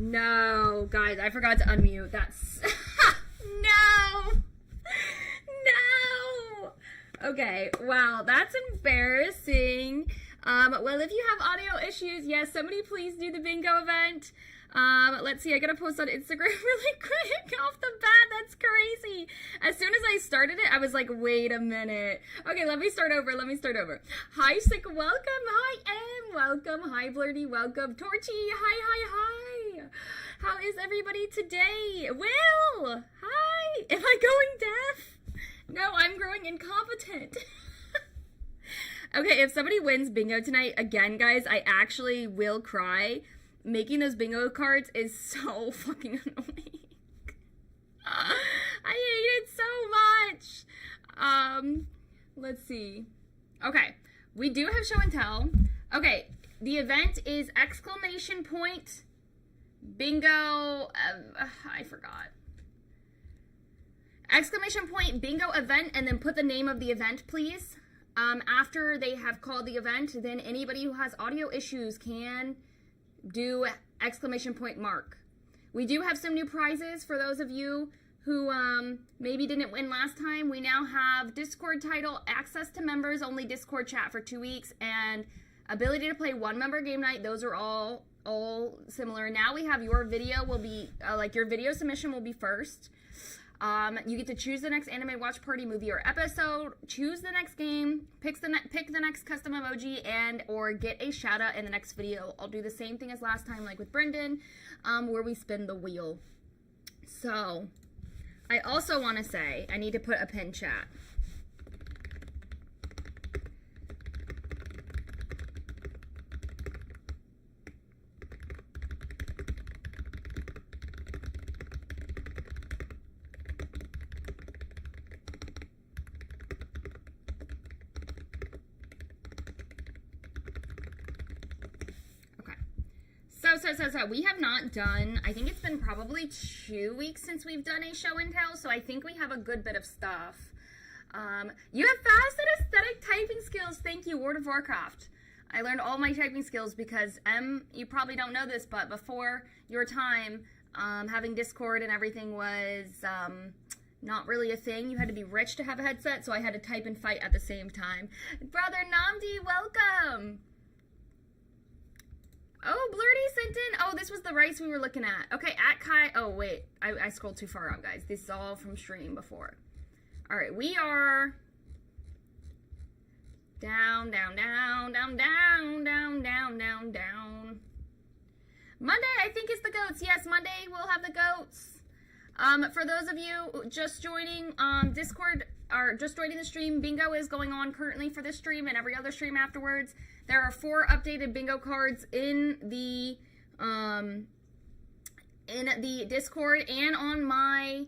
No, guys, I forgot to unmute. That's... No! No! Okay, wow, that's embarrassing. Well, if you have audio issues, yes, somebody please do the bingo event. Let's see, I gotta post on Instagram really quick off the bat. That's crazy. As soon as I started it, I was like, wait a minute. Okay, let me start over. Hi, Sick, welcome. Hi, M, welcome. Hi, Blurty, welcome. Torchy, hi. How is everybody today? Will, hi. Am I going deaf? No, I'm growing incompetent. Okay, if somebody wins bingo tonight, again, guys, I actually will cry. Making those bingo cards is so fucking annoying. I hate it so much. Let's see. Okay, we do have show and tell. Okay, the event is exclamation point bingo. I forgot. Exclamation point bingo event, and then put the name of the event, please. After they have called the event, then anybody who has audio issues can do exclamation point mark. We do have some new prizes for those of you who maybe didn't win last time. We now have Discord title, access to members only Discord chat for 2 weeks, and ability to play 1-member game night. Those are all similar. Now we have your video will be your video submission will be first. You get to choose the next anime watch party, movie, or episode, choose the next game, pick the next custom emoji, and or get a shout out in the next video. I'll do the same thing as last time, like with Brendan, where we spin the wheel. So, I also want to say, I need to put a pin chat. So we have not done, I think it's been probably 2 weeks since we've done a show and tell, so I think we have a good bit of stuff. You have fast and aesthetic typing skills. Thank you, World of Warcraft. I learned all my typing skills because, you probably don't know this, but before your time, having Discord and everything was not really a thing. You had to be rich to have a headset, so I had to type and fight at the same time. Brother Namdi, welcome! Oh, Blurty sent in. Oh, this was the rice we were looking at. Okay, at Kai. Oh, wait. I scrolled too far out, guys. This is all from stream before. All right, we are down. Monday, I think, is the goats. Yes, Monday we'll have the goats. For those of you just joining Discord or just joining the stream, bingo is going on currently for this stream and every other stream afterwards. There are 4 updated bingo cards in the Discord and on my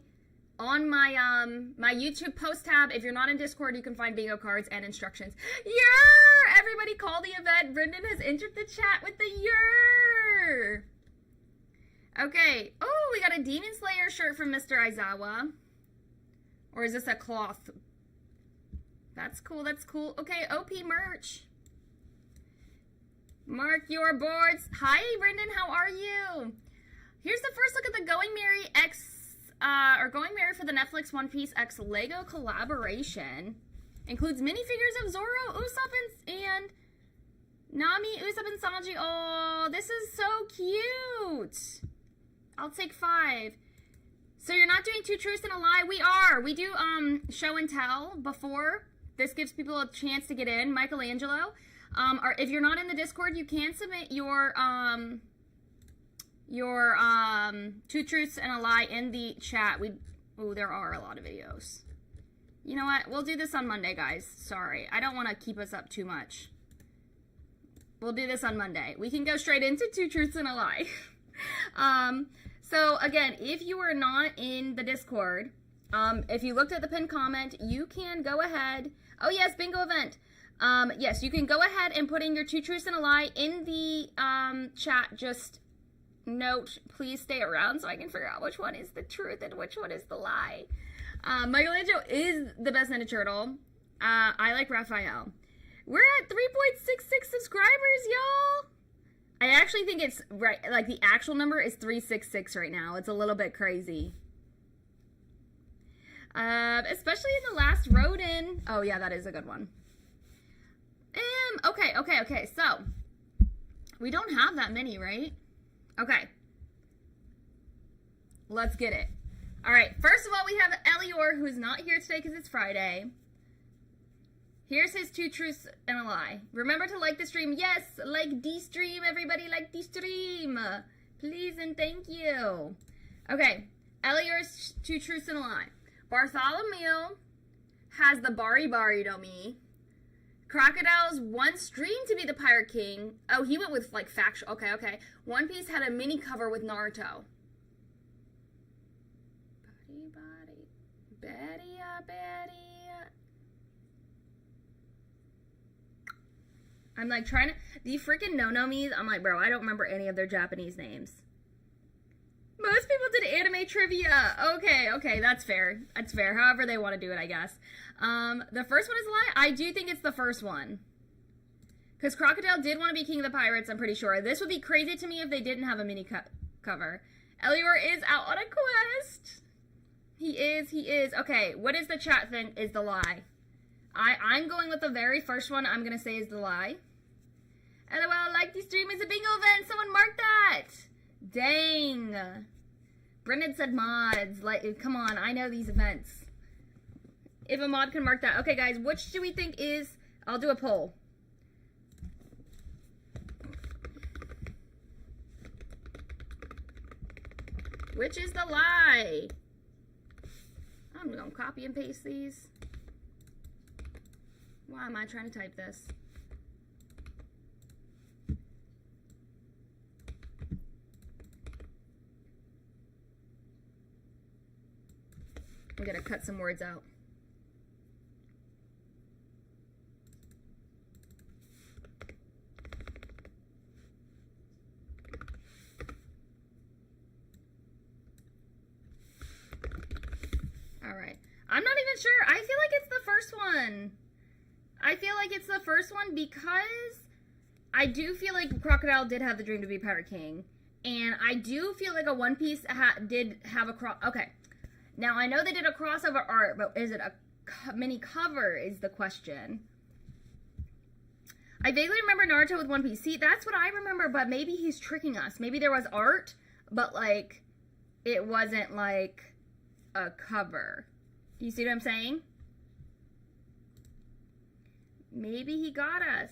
my YouTube post tab. If you're not in Discord, you can find bingo cards and instructions. Yeah! Everybody call the event. Brendan has entered the chat with the year. Okay. Oh, we got a Demon Slayer shirt from Mr. Aizawa. Or is this a cloth? That's cool. That's cool. Okay, OP merch. Mark your boards. Hi, Brendan. How are you? Here's the first look at the Going Merry Going Merry for the Netflix One Piece X Lego collaboration. Includes minifigures of Zoro, Usopp, and Nami, Usopp, and Sanji. Oh, this is so cute. I'll take 5. So you're not doing 2 truths and a lie? We are. We do show and tell before. This gives people a chance to get in. Michelangelo. Or if you're not in the Discord, you can submit your 2 truths and a lie in the chat. There are a lot of videos. You know what? We'll do this on Monday, guys. Sorry. I don't want to keep us up too much. We'll do this on Monday. We can go straight into 2 truths and a lie. So again, if you are not in the Discord, if you looked at the pinned comment, you can go ahead. Oh yes, bingo event. Yes, you can go ahead and put in your 2 truths and a lie in the chat. Just note, please stay around so I can figure out which one is the truth and which one is the lie. Michelangelo is the best Ninja Turtle. I like Raphael. We're at 3.66 subscribers, y'all. I actually think it's right, like the actual number is 366 right now. It's a little bit crazy. Especially in the last Rodin. Oh yeah, that is a good one. Okay. So, we don't have that many, right? Okay. Let's get it. All right. First of all, we have Elior, who's not here today because it's Friday. Here's his 2 truths and a lie. Remember to like the stream. Yes, like the stream. Everybody like the stream. Please and thank you. Okay. Elior's 2 truths and a lie. Bartholomew has the Bari Bari to me. Crocodile's once dreamed to be the Pirate King. Oh, he went with like factual. Okay. One Piece had a mini cover with Naruto. Betty. I'm like trying to. The freaking no-no-me's, I'm like, bro, I don't remember any of their Japanese names. Most people did anime trivia. Okay, that's fair. That's fair. However they want to do it, I guess. The first one is a lie. I do think it's the first one. Because Crocodile did want to be king of the pirates, I'm pretty sure. This would be crazy to me if they didn't have a mini cover. Elior is out on a quest. He is. Okay, what is the chat thing is the lie? I'm going with the very first one I'm going to say is the lie. LOL, like the stream is a bingo event. Someone mark that. Dang. Brendan said mods. Like, come on, I know these events. If a mod can mark that. Okay, guys, which do we think is... I'll do a poll. Which is the lie? I'm going to copy and paste these. Why am I trying to type this? I'm going to cut some words out. All right. I'm not even sure. I feel like it's the first one. I feel like it's the first one because I do feel like Crocodile did have the dream to be Pirate King. And I do feel like a One Piece did have a okay. Now, I know they did a crossover art, but is it a mini cover is the question. I vaguely remember Naruto with One Piece. See, that's what I remember, but maybe he's tricking us. Maybe there was art, but, like, it wasn't, like, a cover. Do you see what I'm saying? Maybe he got us.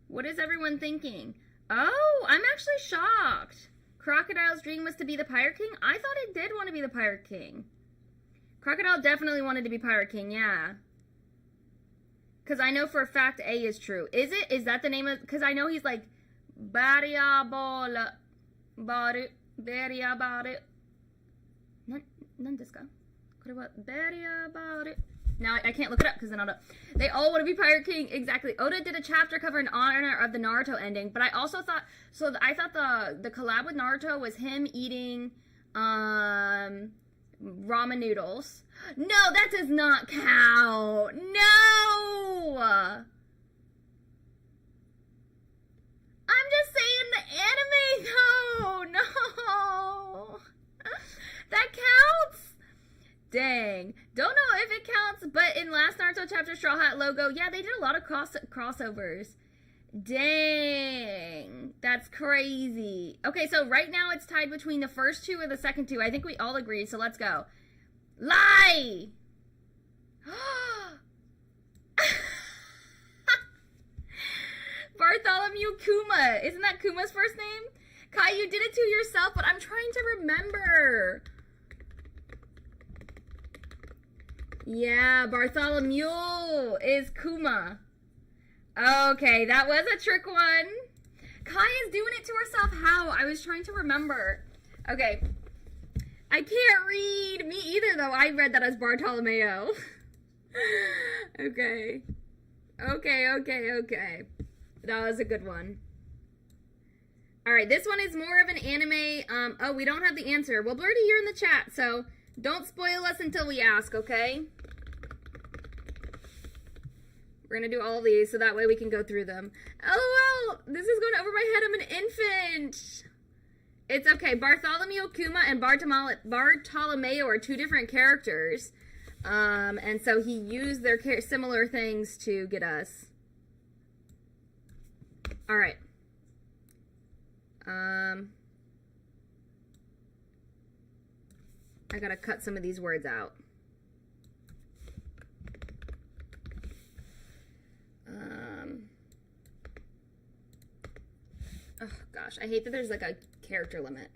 What is everyone thinking? Oh, I'm actually shocked. Crocodile's dream was to be the Pirate King? I thought it did want to be the Pirate King. Crocodile definitely wanted to be Pirate King, yeah. Because I know for a fact A is true. Is it? Is that the name of... Because I know he's like... Variabola. Baru. Variabaru. Nan desu ka? Kore wa variabaru. Now, I can't look it up because then I'll know. They all want to be Pirate King. Exactly. Oda did a chapter cover in honor of the Naruto ending. But I also thought... So, I thought the collab with Naruto was him eating ramen noodles. No, that does not count. No! I'm just saying the anime, though. No! That counts? Dang. Don't know if it counts, but in last Naruto chapter, Straw Hat logo, yeah, they did a lot of crossovers. Dang. That's crazy. Okay, so right now it's tied between the first two or the second two. I think we all agree, so let's go. Lie! Bartholomew Kuma. Isn't that Kuma's first name? Kai, you did it to yourself, but I'm trying to remember. Yeah, Bartholomew is Kuma. Okay, that was a trick one. Kai is doing it to herself. How? I was trying to remember. Okay. I can't read. Me either, though. I read that as Bartolomeo. Okay. Okay. That was a good one. Alright, this one is more of an anime. Oh, we don't have the answer. Well, Blurdy, you're in the chat, so don't spoil us until we ask, okay? We're gonna do all these so that way we can go through them. LOL! this is going over my head. I'm an infant. It's okay. Bartholomew Kuma and Bartolomeo are two different characters. And so he used their similar things to get us. All right. I gotta cut some of these words out. Oh gosh, I hate that there's like a character limit.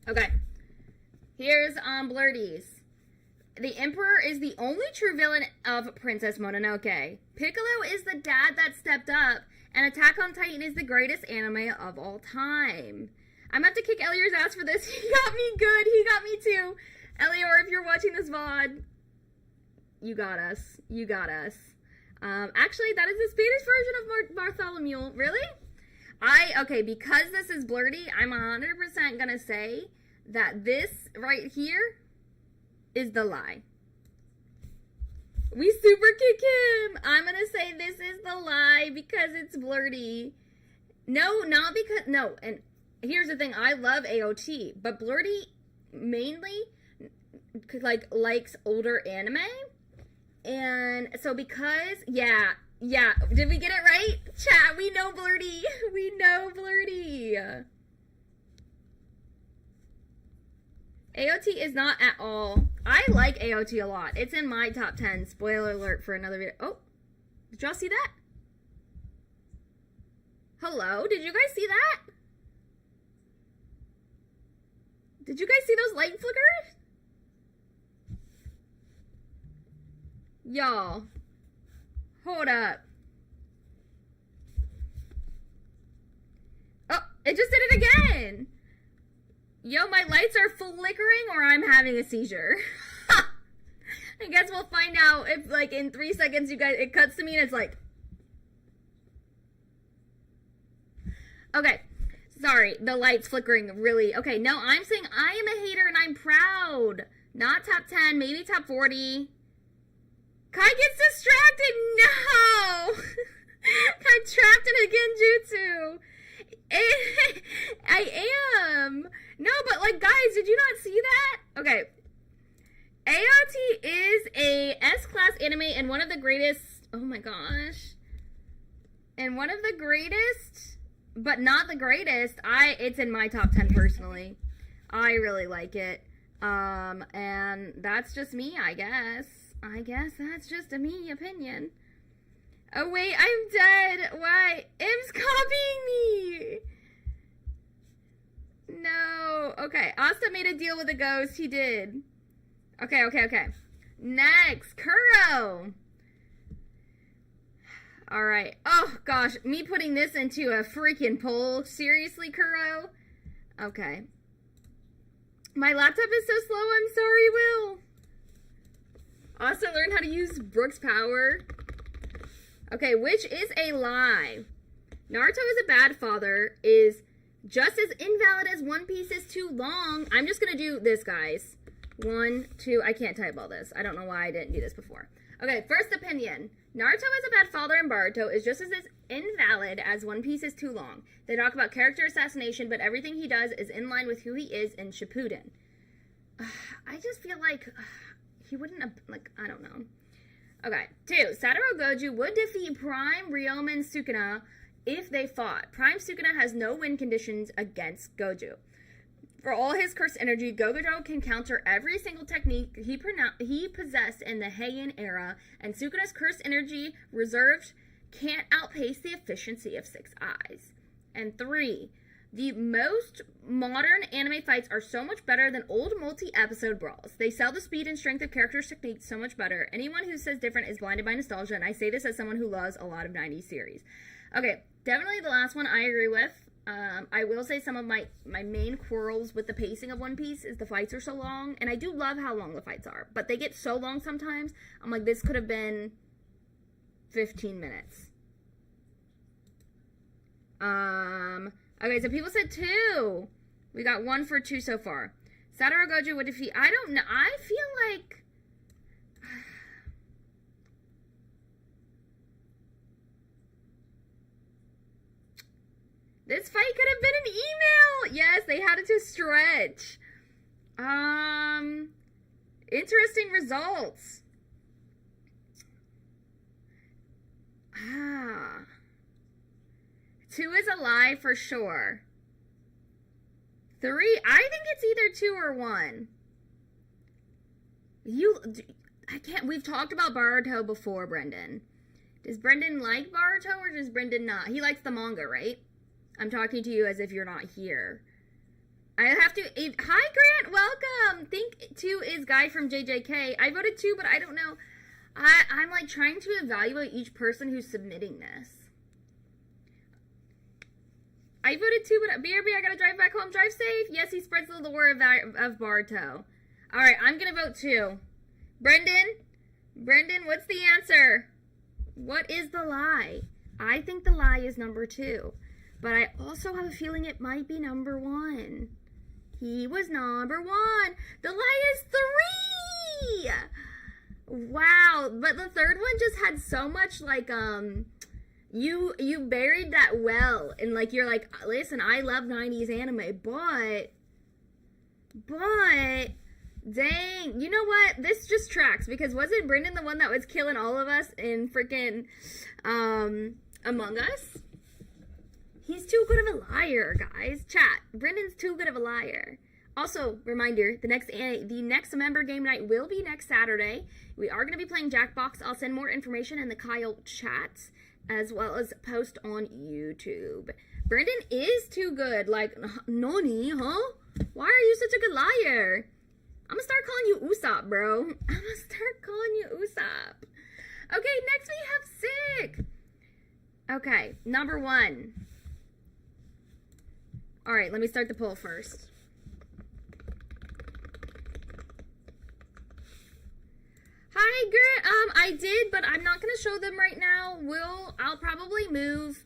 Okay. Here's Blurties. The Emperor is the only true villain of Princess Mononoke. Piccolo is the dad that stepped up, and Attack on Titan is the greatest anime of all time. I'm gonna have to kick Elior's ass for this. He got me good. He got me too. Elior, if you're watching this VOD, you got us. You got us. Actually, that is the Spanish version of Bartholomew. Really? Okay, because this is blurty, I'm 100% gonna say that this right here is the lie. We super kick him. I'm gonna say this is the lie because it's blurty. No, not because, no, and here's the thing, I love AOT, but blurty mainly, likes older anime, and so because, yeah, did we get it right? Chat, we know blurty. We know blurty. AOT is not at all. I like AOT a lot. It's in my top 10. Spoiler alert for another video. Oh, did y'all see that? Hello? Did you guys see that? Did you guys see those light flickers? Y'all. Hold up. Oh, it just did it again. Yo, my lights are flickering or I'm having a seizure. I guess we'll find out if, like, in 3 seconds, you guys, it cuts to me and it's like. Okay. Sorry, the light's flickering really. Okay, no, I'm saying I am a hater and I'm proud. Not top 10, maybe top 40. Kai gets distracted. No! I'm trapped in a genjutsu. I am. No, but like, guys, did you not see that? Okay. AOT is a S-class anime and one of the greatest. Oh my gosh. And one of the greatest, but not the greatest. It's in my top 10 personally. I really like it. And that's just me, I guess. I guess that's just a me opinion. Oh wait, I'm dead. Why? Im's copying me. No. Okay, Asta made a deal with a ghost. He did. Okay. Next, Kuro. Alright. Oh gosh, me putting this into a freaking poll. Seriously, Kuro? Okay. My laptop is so slow, I'm sorry, Will. Also learn how to use Brooke's power. Okay, which is a lie. Naruto is a bad father, is just as invalid as One Piece is too long. I'm just gonna do this, guys. 1, 2, I can't type all this. I don't know why I didn't do this before. Okay, first opinion. Naruto is a bad father and Boruto is just as invalid as One Piece is too long. They talk about character assassination, but everything he does is in line with who he is in Shippuden. I just feel like he wouldn't have, like, I don't know. Okay, 2. Satoru Gojo would defeat Prime Ryomen Sukuna if they fought. Prime Sukuna has no win conditions against Gojo. For all his cursed energy, Gojo can counter every single technique he possessed in the Heian era, and Sukuna's cursed energy reserved can't outpace the efficiency of 6 eyes. And 3. The most modern anime fights are so much better than old multi-episode brawls. They sell the speed and strength of characters' techniques so much better. Anyone who says different is blinded by nostalgia, and I say this as someone who loves a lot of 90s series. Okay, definitely the last one I agree with. I will say some of my main quarrels with the pacing of One Piece is the fights are so long, and I do love how long the fights are, but they get so long sometimes. I'm like, this could have been 15 minutes. Okay, so people said 2. We got 1 for 2 so far. Satoru Gojo would defeat. I don't know. I feel like. This fight could have been an email. Yes, they had it to stretch. Interesting results. 2 is a lie for sure. 3, I think it's either 2 or 1. I can't, we've talked about Baruto before, Brendan. Does Brendan like Baruto or does Brendan not? He likes the manga, right? I'm talking to you as if you're not here. I have to, hi Grant, welcome. Think 2 is Guy from JJK. I voted 2, but I don't know. I'm like trying to evaluate each person who's submitting this. I voted 2, but BRB, I gotta drive back home. Drive safe. Yes, he spreads the lore of Baruto. Alright, I'm gonna vote 2. Brendan, what's the answer? What is the lie? I think the lie is number 2. But I also have a feeling it might be number 1. He was number 1. The lie is 3! Wow, but the third one just had so much, like, you buried that well. And, like, you're like, listen, I love 90s anime, but, dang, you know what? This just tracks, because wasn't Brendan the one that was killing all of us in freaking, Among Us? He's too good of a liar, guys. Chat, Brendan's too good of a liar. Also, reminder, the next member game night will be next Saturday. We are going to be playing Jackbox. I'll send more information in the Kyle chat, as well as post on YouTube. Brendan is too good. Like, nani, huh? Why are you such a good liar? I'm gonna start calling you Usopp, bro. I'm gonna start calling you Usopp. Okay, next we have Sick. Okay, number 1. Alright, let me start the poll first. Hi, Grant. I did, but I'm not gonna show them right now. I'll probably move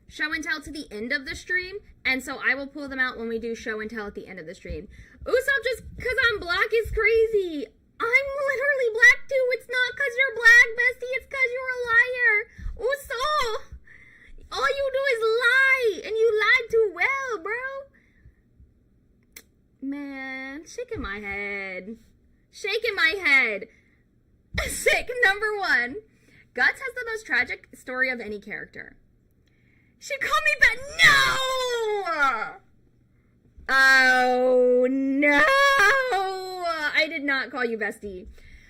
show and tell to the end of the stream, and so I will pull them out when we do show and tell at the end of the stream. Usopp, just because I'm black is crazy. I'm literally black too. It's not because you're black, bestie. It's because you're a liar. Usopp, all you do is lie, and you lied too well, bro. Man, shaking my head. Shaking my head. Sick, number 1. Guts has the most tragic story of any character. She called me back. No! Oh, no! I did not call you bestie.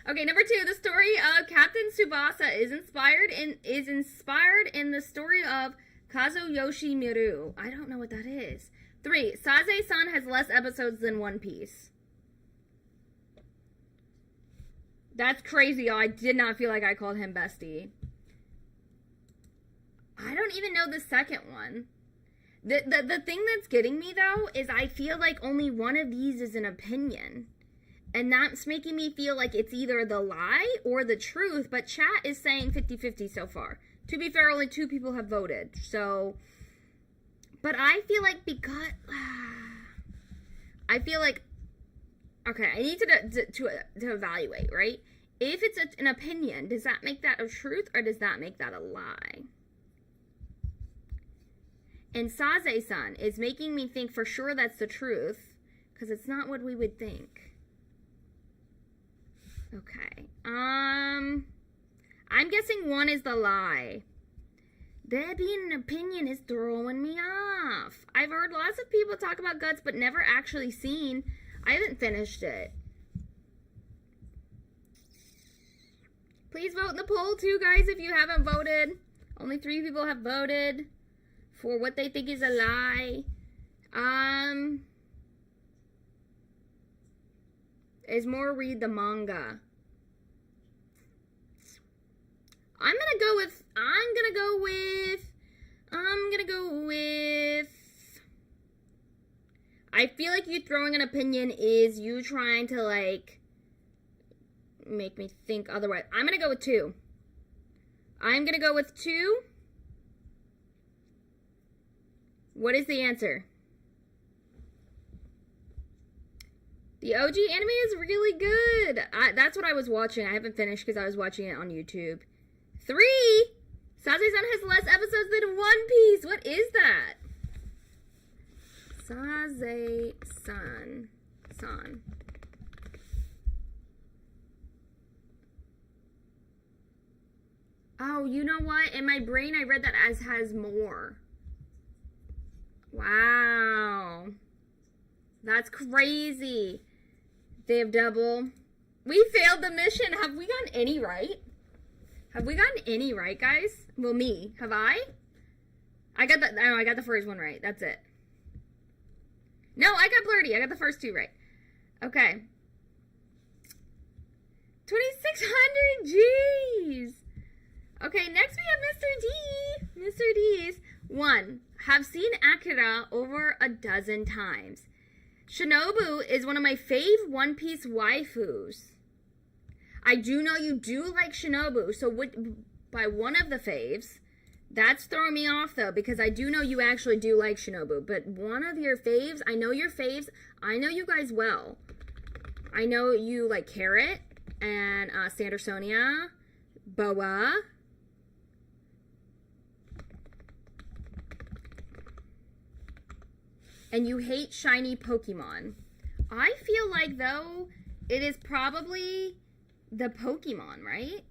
Okay, number 2. The story of Captain Tsubasa is inspired in the story of Kazuyoshi Miru. I don't know what that is. 3. Saze-san has less episodes than One Piece. That's crazy. I did not feel like I called him bestie. I don't even know the second one. The thing that's getting me, though, is I feel like only one of these is an opinion. And that's making me feel like it's either the lie or the truth, but chat is saying 50-50 so far. To be fair, only 2 people have voted, so... But I feel like because... I feel like... Okay, I need to evaluate, right? If it's an opinion, does that make that a truth or does that make that a lie? And Saze-san is making me think for sure that's the truth, because it's not what we would think. Okay. I'm guessing 1 is the lie. There being an opinion is throwing me off. I've heard lots of people talk about Guts, but never actually seen. I haven't finished it. Please vote in the poll too, guys, if you haven't voted. Only 3 people have voted for what they think is a lie. Is more read the manga. I'm gonna go with I feel like you throwing an opinion is you trying to, like, make me think otherwise. I'm gonna go with 2. I'm gonna go with 2. What is the answer? The OG anime is really good. That's what I was watching. I haven't finished because I was watching it on YouTube. 3! Saze-san has less episodes shows than One Piece. What is that? Saze-san. Oh, you know what? In my brain, I read that as has more. Wow. That's crazy. They have double. We failed the mission. Have we gotten any right? Have we gotten any right, guys? Well, me. Have I? I got the first one right. That's it. No, I got Blurty. I got the first two right. Okay. 2,600 G's. Okay, next we have Mr. D. Mr. D's. 1. Have seen Akira over a dozen times. Shinobu is one of my fave One Piece waifus. I do know you do like Shinobu, so by one of the faves, that's throwing me off though, because I do know you actually do like Shinobu, but one of your faves, I know your faves, I know you guys well. I know you like Carrot and Sandersonia, Boa. And you hate shiny Pokemon. I feel like, though, it is probably the Pokemon, right?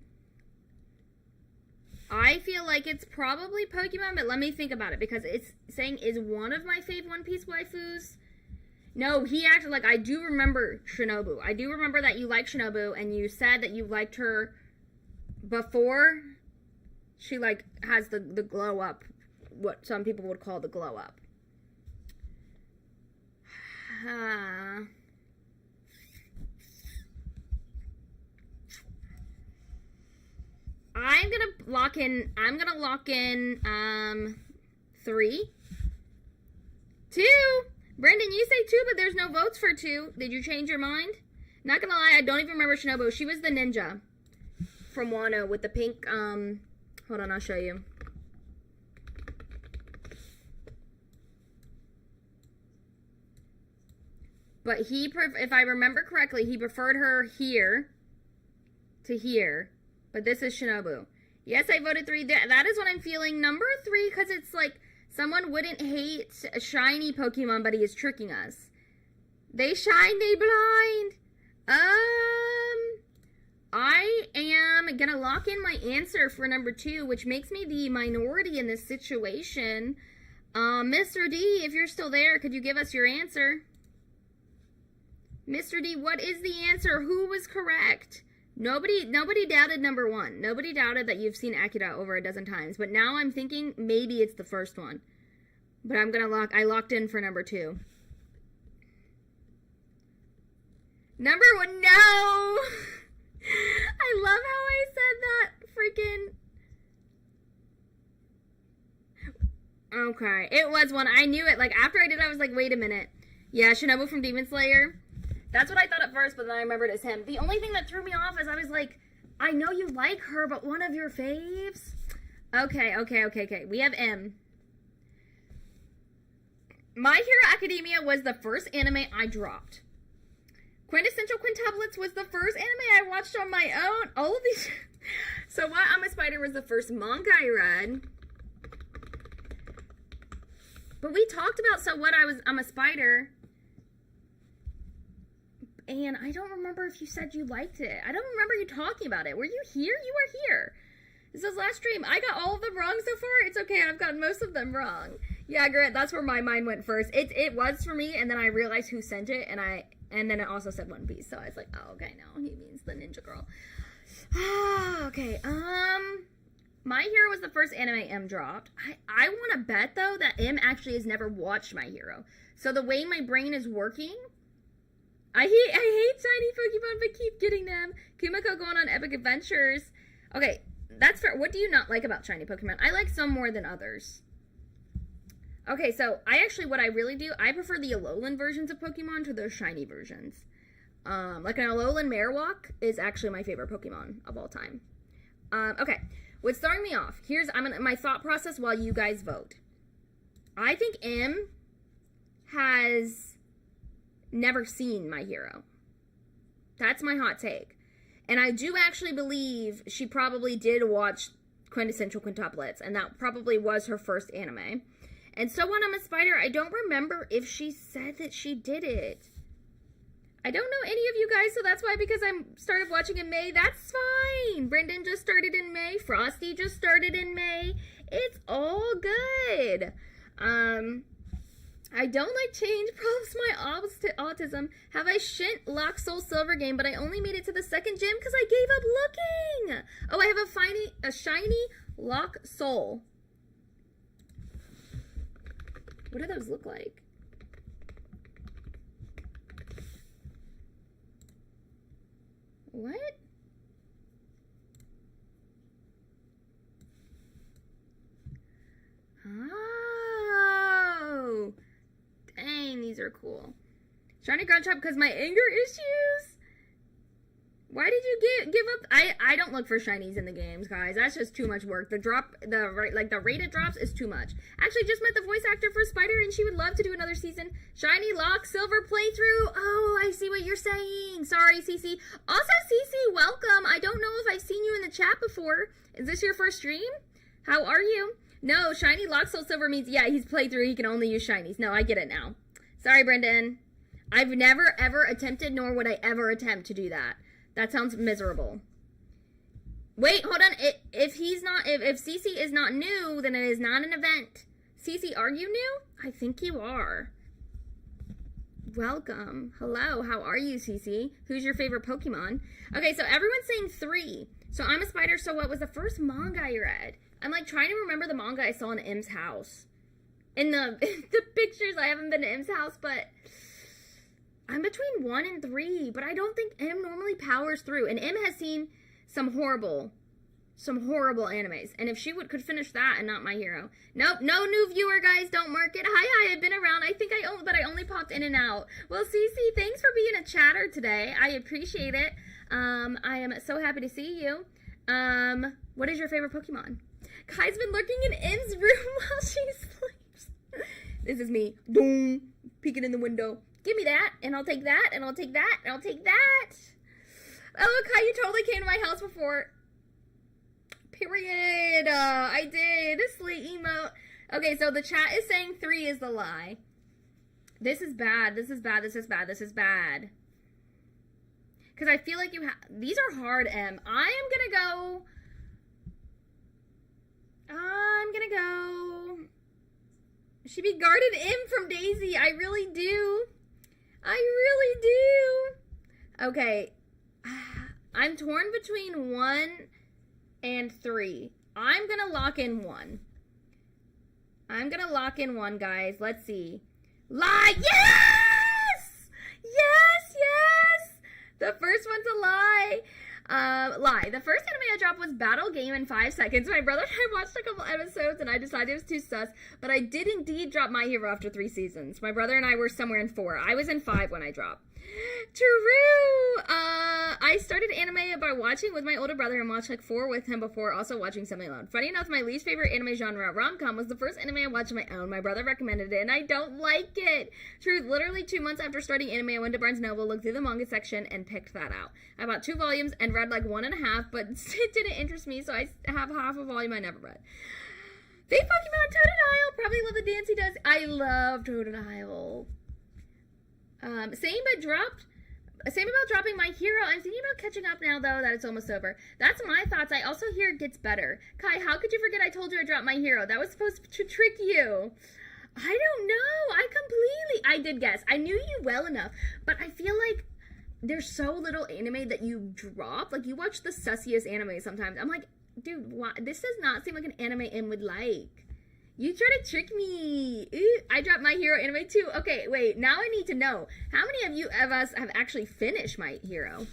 I feel like it's probably Pokemon, but let me think about it, because it's saying, is one of my fave One Piece waifus? No, he actually, like, I do remember Shinobu. I do remember that you like Shinobu, and you said that you liked her before she, like, has the glow up, what some people would call the glow up. I'm gonna lock in 3. 2. Brendan, you say 2, but there's no votes for 2. Did you change your mind? Not gonna lie, I don't even remember Shinobu. She was the ninja from Wano with the pink, hold on, I'll show you. But if I remember correctly, he preferred her here to here. But this is Shinobu. Yes, I voted 3. That is what I'm feeling. Number 3, because it's like someone wouldn't hate a shiny Pokemon, but he is tricking us. They shine, they blind. I am gonna lock in my answer for number 2, which makes me the minority in this situation. Mr. D, if you're still there, could you give us your answer? Mr. D, what is the answer? Who was correct? Nobody doubted number 1. Nobody doubted that you've seen Akira over a dozen times. But now I'm thinking maybe it's the first one. But I locked in for number 2. Number 1, no! I love how I said that. Freaking. Okay, it was 1. I knew it. Like, after I did it, I was like, wait a minute. Yeah, Shinobu from Demon Slayer. That's what I thought at first, but then I remembered it's him. The only thing that threw me off is I was like, I know you like her, but one of your faves? Okay. We have M. My Hero Academia was the first anime I dropped. Quintessential Quintuplets was the first anime I watched on my own. All of these. So What? I'm a Spider was the first manga I read. But we talked about So What? I'm a Spider. And I don't remember if you said you liked it. I don't remember you talking about it. Were you here? You were here. This is last stream. I got all of them wrong so far. It's okay. I've gotten most of them wrong. Yeah, Grant, that's where my mind went first. It was for me, and then I realized who sent it, and then it also said One Piece. So I was like, oh, okay, no, he means the ninja girl. Okay. My Hero was the first anime M dropped. I want to bet though that M actually has never watched My Hero. So the way my brain is working. I hate shiny Pokemon, but keep getting them. Kumiko going on epic adventures. Okay, that's fair. What do you not like about shiny Pokemon? I like some more than others. Okay, so what I really do, I prefer the Alolan versions of Pokemon to those shiny versions. Like an Alolan Marowak is actually my favorite Pokemon of all time. Okay, what's throwing me off? My thought process while you guys vote. I think M has never seen My Hero. That's my hot take. And I do actually believe she probably did watch quintessential quintuplets, and that probably was her first anime. And so on, I'm a Spider. I don't remember if she said that she did it. I don't know any of you guys, so that's why, because I started watching in May. That's fine. Brendan just started in May. Frosty just started in May. It's all good. I don't like change. Proves my autism. Have I shint Lock Soul Silver game, but I only made it to the second gym because I gave up looking. Oh, I have a shiny Lock Soul. What do those look like? What? Oh, dang, these are cool. Shiny Grunge Shop because my anger issues? Why did you give up? I don't look for shinies in the games, guys. That's just too much work. The rated drops is too much. Actually, just met the voice actor for Spider, and she would love to do another season. Shiny Lock Silver playthrough. Oh, I see what you're saying. Sorry, Cece. Also, Cece, welcome. I don't know if I've seen you in the chat before. Is this your first stream? How are you? No, Shiny Lock Soul Silver means, yeah, he's playthrough. He can only use shinies. No, I get it now. Sorry, Brendan. I've never, ever attempted, nor would I ever attempt to do that. That sounds miserable. Wait, hold on. If Cece is not new, then it is not an event. Cece, are you new? I think you are. Welcome. Hello, how are you, Cece? Who's your favorite Pokemon? Okay, so everyone's saying 3. So I'm a Spider, so what was the first manga I read? I'm like trying to remember the manga I saw in M's house. In the pictures, I haven't been to M's house, but I'm between 1 and 3, but I don't think M normally powers through. And M has seen some horrible animes. And if she could finish that and not My Hero. Nope, no new viewer, guys. Don't mark it. Hi, I've been around. I think but I only popped in and out. Well, Cece, thanks for being a chatter today. I appreciate it. I am so happy to see you. What is your favorite Pokemon? Kai's been lurking in M's room while she sleeps. This is me. Boom. Peeking in the window. Give me that, and I'll take that, and I'll take that, and I'll take that. Oh, Kai, you totally came to my house before. Period. I did. Slate emote. Okay, so the chat is saying 3 is the lie. This is bad. This is bad. This is bad. This is bad. Because I feel like these are hard, M. I'm gonna go. She be guarded M from Daisy. I really do. I really do. Okay. I'm torn between 1 and 3. I'm going to lock in 1. I'm going to lock in 1, guys. Let's see. Lie! Yes! Yes, yes! The first one's a lie. Lie. The first anime I dropped was Battle Game in 5 seconds. My brother and I watched a couple episodes and I decided it was too sus, but I did indeed drop My Hero after 3 seasons. My brother and I were somewhere in 4. I was in 5 when I dropped. True! I started anime by watching with my older brother and watched like 4 with him before also watching something alone. Funny enough, my least favorite anime genre, rom-com, was the first anime I watched on my own. My brother recommended it and I don't like it. Truth, literally 2 months after starting anime, I went to Barnes & Noble, looked through the manga section, and picked that out. I bought 2 volumes and read like 1.5, but it didn't interest me, so I have half a volume I never read. Fake Pokemon, Totodile, probably love the dance he does. I love Totodile. Same about dropping My Hero. I'm thinking about catching up now, though, that it's almost over. That's my thoughts. I also hear it gets better. Kai, how could you forget I told you I dropped My Hero? That was supposed to trick you. I don't know. I did guess. I knew you well enough, but I feel like there's so little anime that you drop. Like, you watch the sussiest anime sometimes. I'm like, dude, this does not seem like an anime M would like. You try to trick me. Ooh, I dropped My Hero anime too. Okay, wait. Now I need to know. How many of us have actually finished My Hero?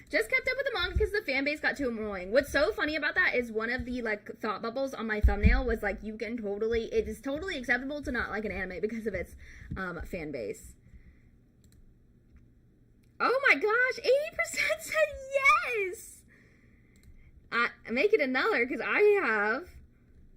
Just kept up with the manga because the fan base got too annoying. What's so funny about that is one of the like thought bubbles on my thumbnail was like, it is totally acceptable to not like an anime because of its fan base. Oh my gosh, 80% said yes. Make it another, because I have,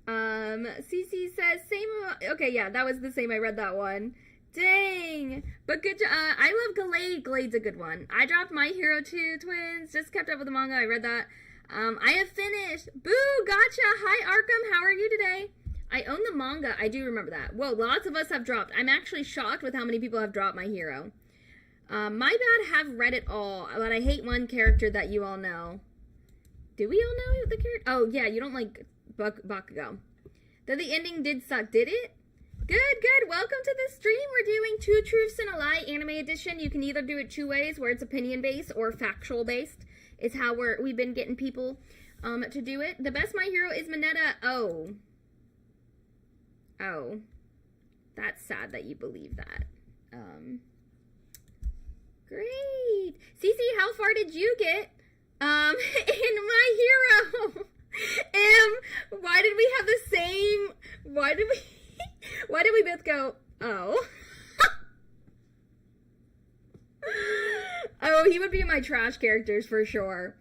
CC says, same, okay, yeah, that was the same, I read that one. Dang. But good job. I love Glade. Glade's a good one. I dropped My Hero 2 Twins. Just kept up with the manga. I read that. I have finished. Boo, gotcha. Hi, Arkham. How are you today? I own the manga. I do remember that. Whoa, lots of us have dropped. I'm actually shocked with how many people have dropped My Hero. My bad, have read it all, but I hate one character that you all know. Do we all know the character? Oh, yeah, you don't like Bakugo. Though the ending did suck, did it? Good, good. Welcome to the stream. We're doing Two Truths and a Lie Anime Edition. You can either do it two ways, where it's opinion-based or factual-based. Is how we've been getting people to do it. The best My Hero is Mineta. Oh. Oh. That's sad that you believe that. Great. Cece, how far did you get in My Hero? Why did we have the same... Why did we both go, oh. Oh, he would be in my trash characters for sure.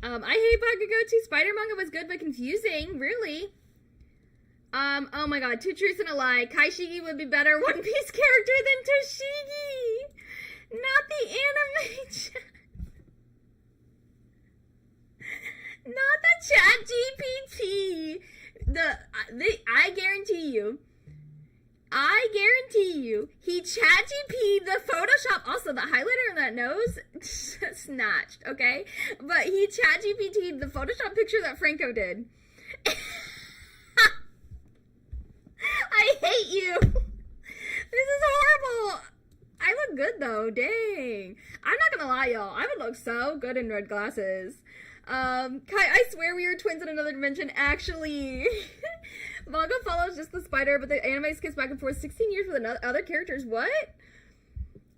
I hate Bakugo too. Spider manga was good but confusing. Really? Oh my god. Two Truths and a Lie. Kaishigi would be better One Piece character than Toshigi. Not the anime chat. Not the chat GPT. I guarantee you, he chat GP'd the Photoshop, also the highlighter on that nose, snatched, okay? But he chat GPT'd the Photoshop picture that Franco did. I hate you. This is horrible. I look good though, dang. I'm not gonna lie, y'all. I would look so good in red glasses. Kai, I swear we are twins in another dimension, actually. Manga follows just the spider, but the anime skips back and forth 16 years with other characters. What?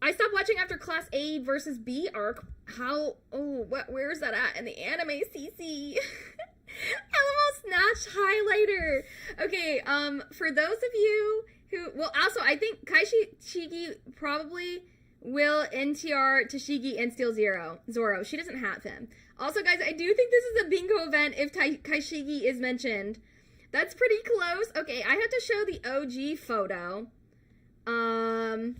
I stopped watching after Class A versus B arc. How? Oh, where's that at in the anime, CC? Almost snatched highlighter. Okay, for those of you who, well, also, I think Kaishigi probably will NTR Toshigi and steal Zoro. She doesn't have him. Also, guys, I do think this is a bingo event if Kaishigi is mentioned. That's pretty close. Okay, I have to show the OG photo. Do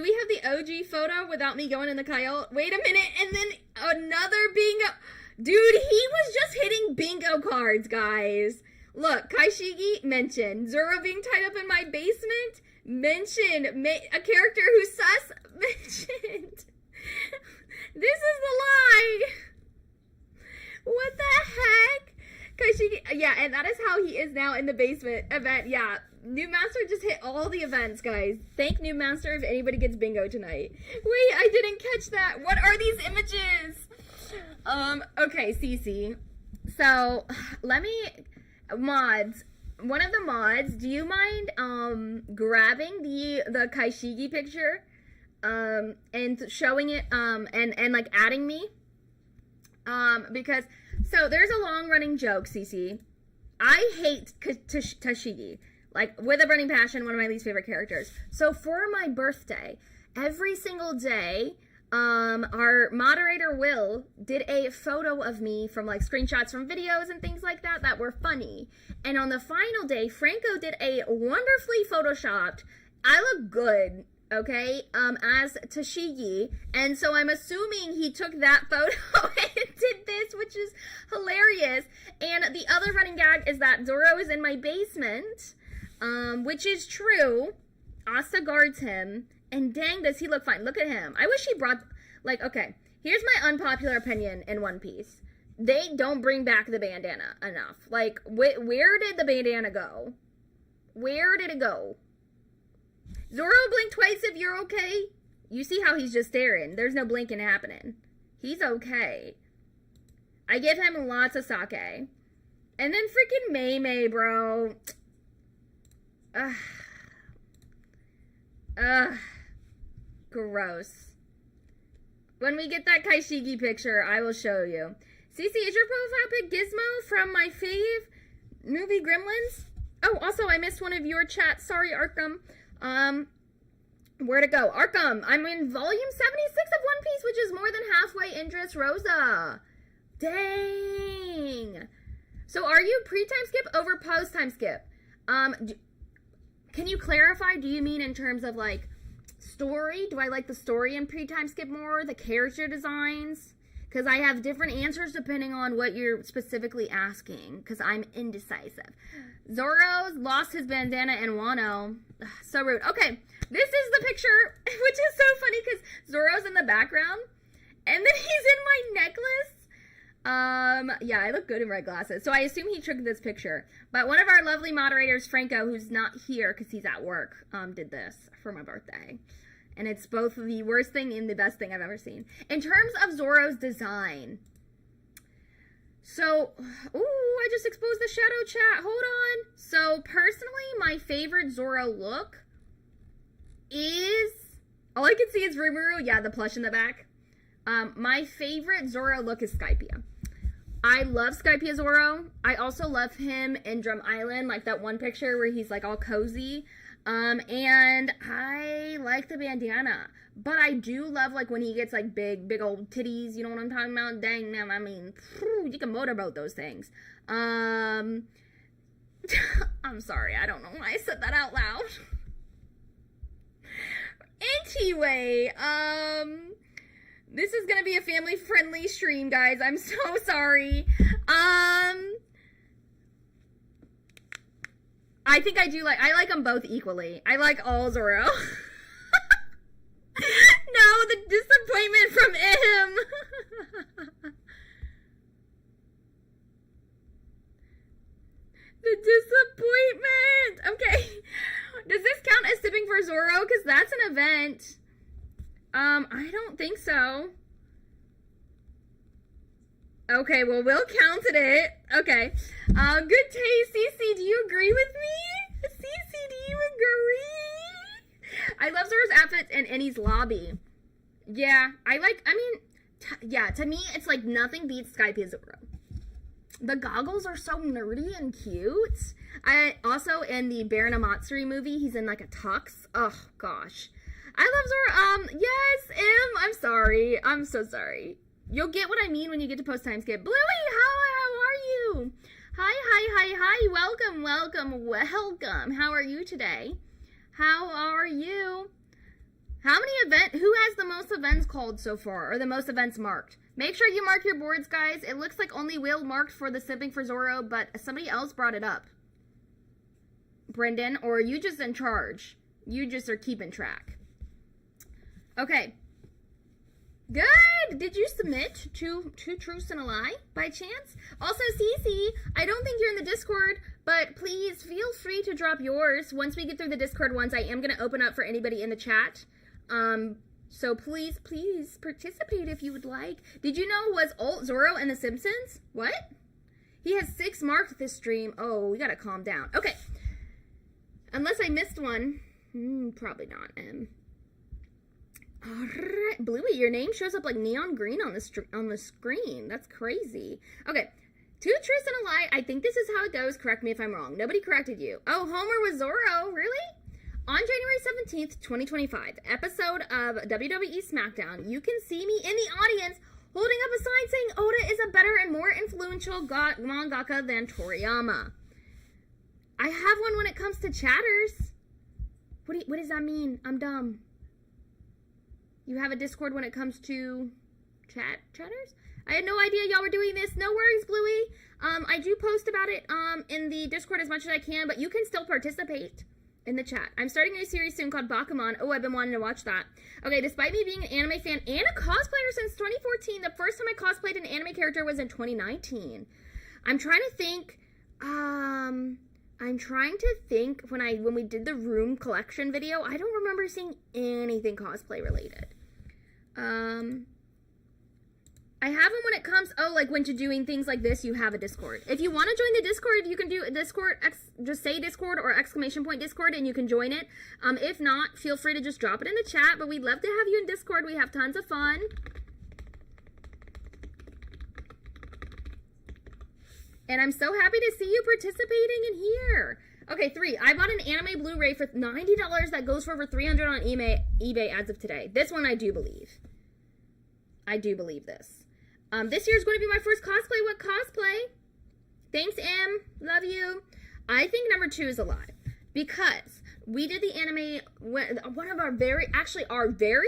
we have the OG photo without me going in the Kyle? Wait a minute, and then another bingo. Dude, he was just hitting bingo cards, guys. Look, Kaishigi mentioned. Zoro being tied up in my basement mentioned. A character who's sus mentioned. This is the lie. What the heck? Kaishigi, yeah, and that is how he is now in the basement event. Yeah, New Master just hit all the events, guys. Thank New Master if anybody gets bingo tonight. Wait, I didn't catch that. What are these images? Okay, Cece. So, let me, mods. One of the mods, do you mind, grabbing the Kaishigi picture, and showing it, and like adding me? Because, so there's a long running joke, Cece. I hate Toshigi. Like, with a burning passion, one of my least favorite characters. So for my birthday, every single day, our moderator Will did a photo of me from like screenshots from videos and things like that that were funny. And on the final day, Franco did a wonderfully photoshopped, I look good, okay, as Toshigi. And so I'm assuming he took that photo and did this, which is hilarious. And the other running gag is that Zoro is in my basement, which is true. Asa guards him. And dang, does he look fine. Look at him. I wish he brought, like, okay, here's my unpopular opinion in One Piece. They don't bring back the bandana enough. Like, where did the bandana go? Where did it go? Zoro, blink twice if you're okay. You see how he's just staring. There's no blinking happening. He's okay. I give him lots of sake. And then freaking Mei, bro. Gross. When we get that Kaishigi picture, I will show you. Cece, is your profile pic Gizmo from my fave movie Gremlins? Oh, also, I missed one of your chats. Sorry, Arkham. Where to go? Arkham, I'm in volume 76 of One Piece, which is more than halfway in Dressrosa. Dang. So are you pre-time skip over post-time skip? Can you clarify? Do you mean in terms of like story? Do I like the story in pre-time skip more? The character designs? Because I have different answers depending on what you're specifically asking. Because I'm indecisive. Zoro's lost his bandana and Wano. Ugh, so rude. Okay, this is the picture, which is so funny because Zoro's in the background. And then he's in my necklace. Yeah, I look good in red glasses. So I assume he took this picture. But one of our lovely moderators, Franco, who's not here because he's at work, did this for my birthday. And it's both the worst thing and the best thing I've ever seen. In terms of Zoro's design. So, ooh, I just exposed the shadow chat. Hold on. So, personally, my favorite Zoro look is... all I can see is Rimuru. Yeah, the plush in the back. My favorite Zoro look is Skypiea. I love Skypiea Zoro. I also love him in Drum Island, like that one picture where he's like all cozy. And I like the bandana. But I do love like when he gets like big old titties, you know what I'm talking about? Dang, man, I mean, you can motorboat those things. I'm sorry, I don't know why I said that out loud. Anyway, this is gonna be a family-friendly stream, guys. I'm so sorry. I think I like them both equally. I like all Zoro. No, the disappointment from him. The disappointment. Okay. Does this count as sipping for Zoro? Because that's an event. I don't think so. Okay, well, we'll count it. Okay. Good taste. Cece, do you agree with me? Cece, do you agree? I love Zoro's outfits and Annie's lobby. Yeah, to me, it's like nothing beats Skypiea Zoro. The goggles are so nerdy and cute. I also, in the Baron Amatsuri movie, he's in like a tux. Oh, gosh. I love Zoro. Yes, I'm sorry. I'm so sorry. You'll get what I mean when you get to post time skip. Bluey, how are you? Hi. Welcome. How are you today? How are you? How many who has the most events called so far, or the most events marked? Make sure you mark your boards, guys. It looks like only Will marked for the sipping for Zoro, but somebody else brought it up. Brendan, or are you just in charge? You just are keeping track. Okay. Good! Did you submit two truths and a lie, by chance? Also, Cece, I don't think you're in the Discord, but please feel free to drop yours. Once we get through the Discord ones, I am going to open up for anybody in the chat. So please participate if you would like. Did you know was Alt Zoro in The Simpsons? What? He has 6 marked this stream. Oh, we gotta calm down. Okay. Unless I missed one. Probably not, Alright, Bluey, your name shows up like neon green on the screen. That's crazy. Okay, 2 truths and a lie. I think this is how it goes. Correct me if I'm wrong. Nobody corrected you. Oh, Homer was Zoro. Really? On January 17th, 2025, episode of WWE SmackDown, you can see me in the audience holding up a sign saying Oda is a better and more influential mangaka than Toriyama. I have one when it comes to chatters. What does that mean? I'm dumb. You have a Discord when it comes to chatters? I had no idea y'all were doing this. No worries, Bluey. I do post about it in the Discord as much as I can, but you can still participate in the chat. I'm starting a new series soon called Bakuman. Oh, I've been wanting to watch that. Okay, despite me being an anime fan and a cosplayer since 2014, the first time I cosplayed an anime character was in 2019. I'm trying to think when we did the room collection video, I don't remember seeing anything cosplay related. I have them when it comes, like when to doing things like this, you have a Discord. If you want to join the Discord, you can do a Discord, just say Discord or ! Discord and you can join it. If not, feel free to just drop it in the chat, but we'd love to have you in Discord. We have tons of fun. And I'm so happy to see you participating in here. Okay, 3. I bought an anime Blu-ray for $90 that goes for over $300 on eBay as of today. This one I do believe. I do believe this. This year's going to be my first cosplay. What cosplay? Thanks, M. Love you. I think number 2 is a lie. Because we did the anime, one of our very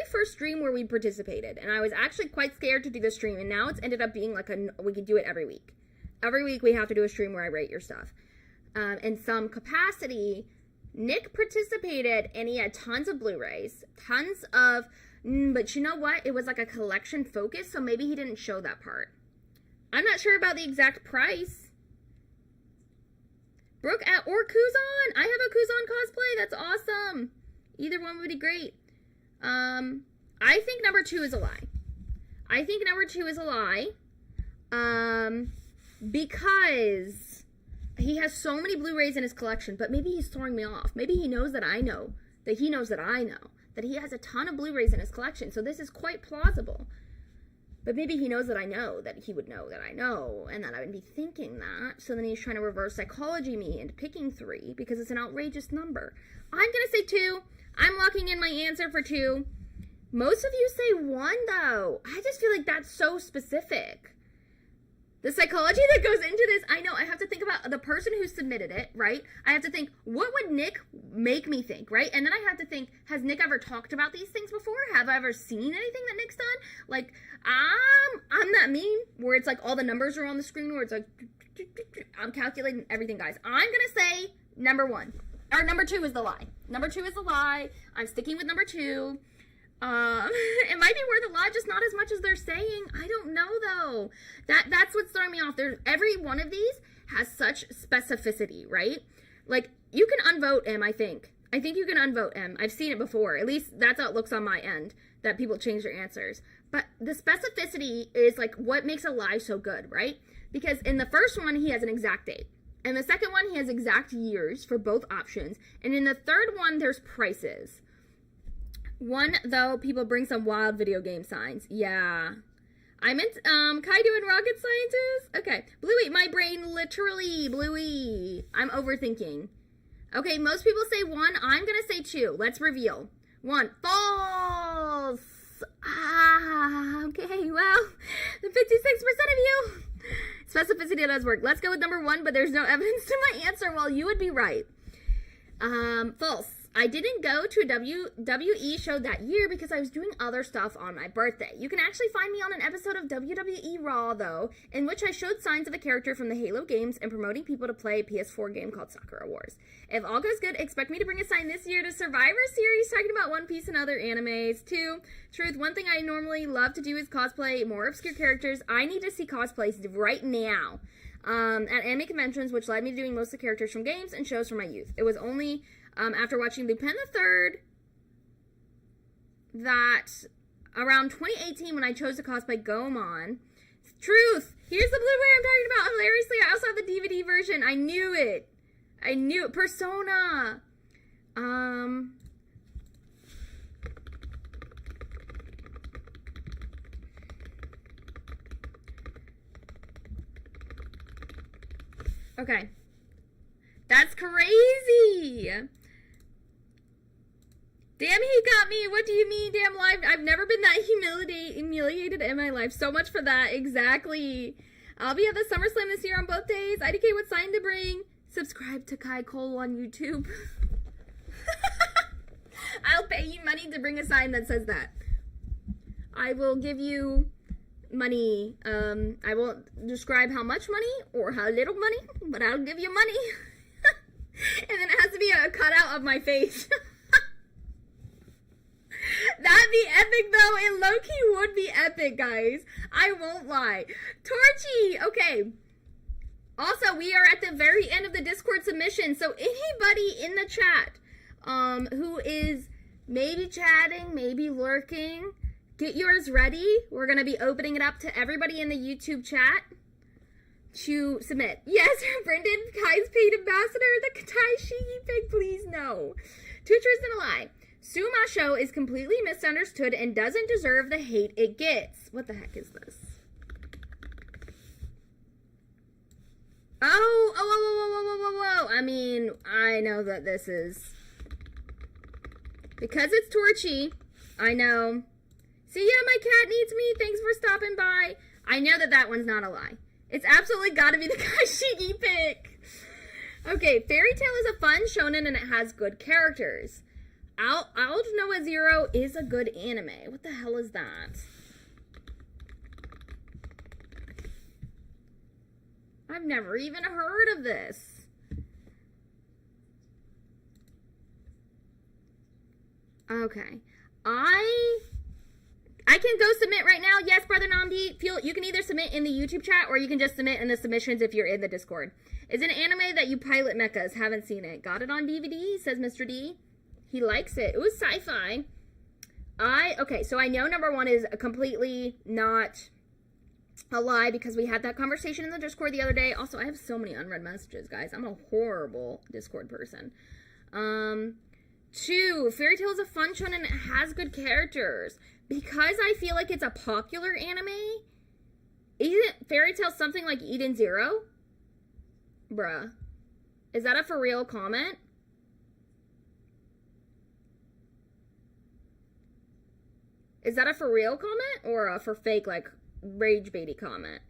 first stream where we participated. And I was actually quite scared to do the stream. And now it's ended up being like we could do it every week. Every week we have to do a stream where I rate your stuff. In some capacity, Nick participated and he had tons of Blu-rays, tons of, but you know what? It was like a collection focus, so maybe he didn't show that part. I'm not sure about the exact price. Brooke or Kuzan. I have a Kuzan cosplay. That's awesome. Either one would be great. I think number 2 is a lie. I think number 2 is a lie. Because he has so many Blu-rays in his collection, but maybe he's throwing me off. Maybe he knows that I know, that he knows that I know, that he has a ton of Blu-rays in his collection, so this is quite plausible. But maybe he knows that I know, that he would know that I know, and that I would be thinking that, so then he's trying to reverse psychology me into picking 3, because it's an outrageous number. I'm gonna say 2. I'm locking in my answer for 2. Most of you say 1, though. I just feel like that's so specific. The psychology that goes into this, I know, I have to think about the person who submitted it, right? I have to think, what would Nick make me think, right? And then I have to think, has Nick ever talked about these things before? Have I ever seen anything that Nick's done? Like, I'm that meme where it's like all the numbers are on the screen where it's like, I'm calculating everything, guys. I'm going to say number 1. Or number 2 is the lie. Number 2 is the lie. I'm sticking with number 2. It might be worth a lot, just not as much as they're saying. I don't know, though. That's what's throwing me off. Every one of these has such specificity, right? Like, you can unvote M, I think. I think you can unvote M. I've seen it before. At least that's how it looks on my end, that people change their answers. But the specificity is, like, what makes a lie so good, right? Because in the first one, he has an exact date. In the second one, he has exact years for both options. And in the third one, there's prices. One, though, people bring some wild video game signs. Yeah. I meant, Kaido and Rocket Scientist? Okay. Bluey, my brain literally, Bluey. I'm overthinking. Okay, most people say 1. I'm gonna say 2. Let's reveal. 1. False! Okay, well, the 56% of you. Specificity does work. Let's go with number 1, but there's no evidence to my answer. Well, you would be right. False. I didn't go to a WWE show that year because I was doing other stuff on my birthday. You can actually find me on an episode of WWE Raw, though, in which I showed signs of a character from the Halo games and promoting people to play a PS4 game called Sakura Wars. If all goes good, expect me to bring a sign this year to Survivor Series talking about One Piece and other animes. 2, truth, one thing I normally love to do is cosplay more obscure characters. I need to see cosplays right now. At anime conventions, which led me to doing most of the characters from games and shows from my youth. It was only after watching Lupin III that around 2018 when I chose to cosplay Goemon. Truth! Here's the Blu-ray I'm talking about. Hilariously, I also have the DVD version. I knew it. I knew it. Persona. Okay. That's crazy! Damn, he got me. What do you mean, damn live? I've never been that humiliated in my life. So much for that. Exactly. I'll be at the SummerSlam this year on both days. IDK, what sign to bring? Subscribe to Kai Cole on YouTube. I'll pay you money to bring a sign that says that. I will give you money. I won't describe how much money or how little money, but I'll give you money. And then it has to be a cutout of my face. That'd be epic, though. It low-key would be epic, guys. I won't lie. Torchy! Okay. Also, we are at the very end of the Discord submission, so anybody in the chat who is maybe chatting, maybe lurking, get yours ready. We're going to be opening it up to everybody in the YouTube chat to submit. Yes, Brendan, Kai's paid ambassador, the Katai Shiki Pig, please no. 2 truths and a lie. Sumasho is completely misunderstood and doesn't deserve the hate it gets. What the heck is this? Oh, I mean, I know that this is... Because it's Torchy, I know. See, yeah, my cat needs me. Thanks for stopping by. I know that that one's not a lie. It's absolutely got to be the Kashigi pick. Okay, Fairy Tail is a fun shonen and it has good characters. Out Noah Zero is a good anime. What the hell is that? I've never even heard of this. Okay. I can go submit right now. Yes, Brother Namdi. You can either submit in the YouTube chat or you can just submit in the submissions if you're in the Discord. It's an anime that you pilot mechas. Haven't seen it. Got it on DVD, says Mr. D. He likes it. It was sci-fi. Okay, so I know number one is completely not a lie because we had that conversation in the Discord the other day. Also, I have so many unread messages, guys. I'm a horrible Discord person. 2, Fairy Tail is a fun shonen and it has good characters. Because I feel like it's a popular anime, isn't Fairy Tail something like Eden Zero? Bruh. Is that a for real comment? Is that a for real comment or a for fake, like, rage baity comment?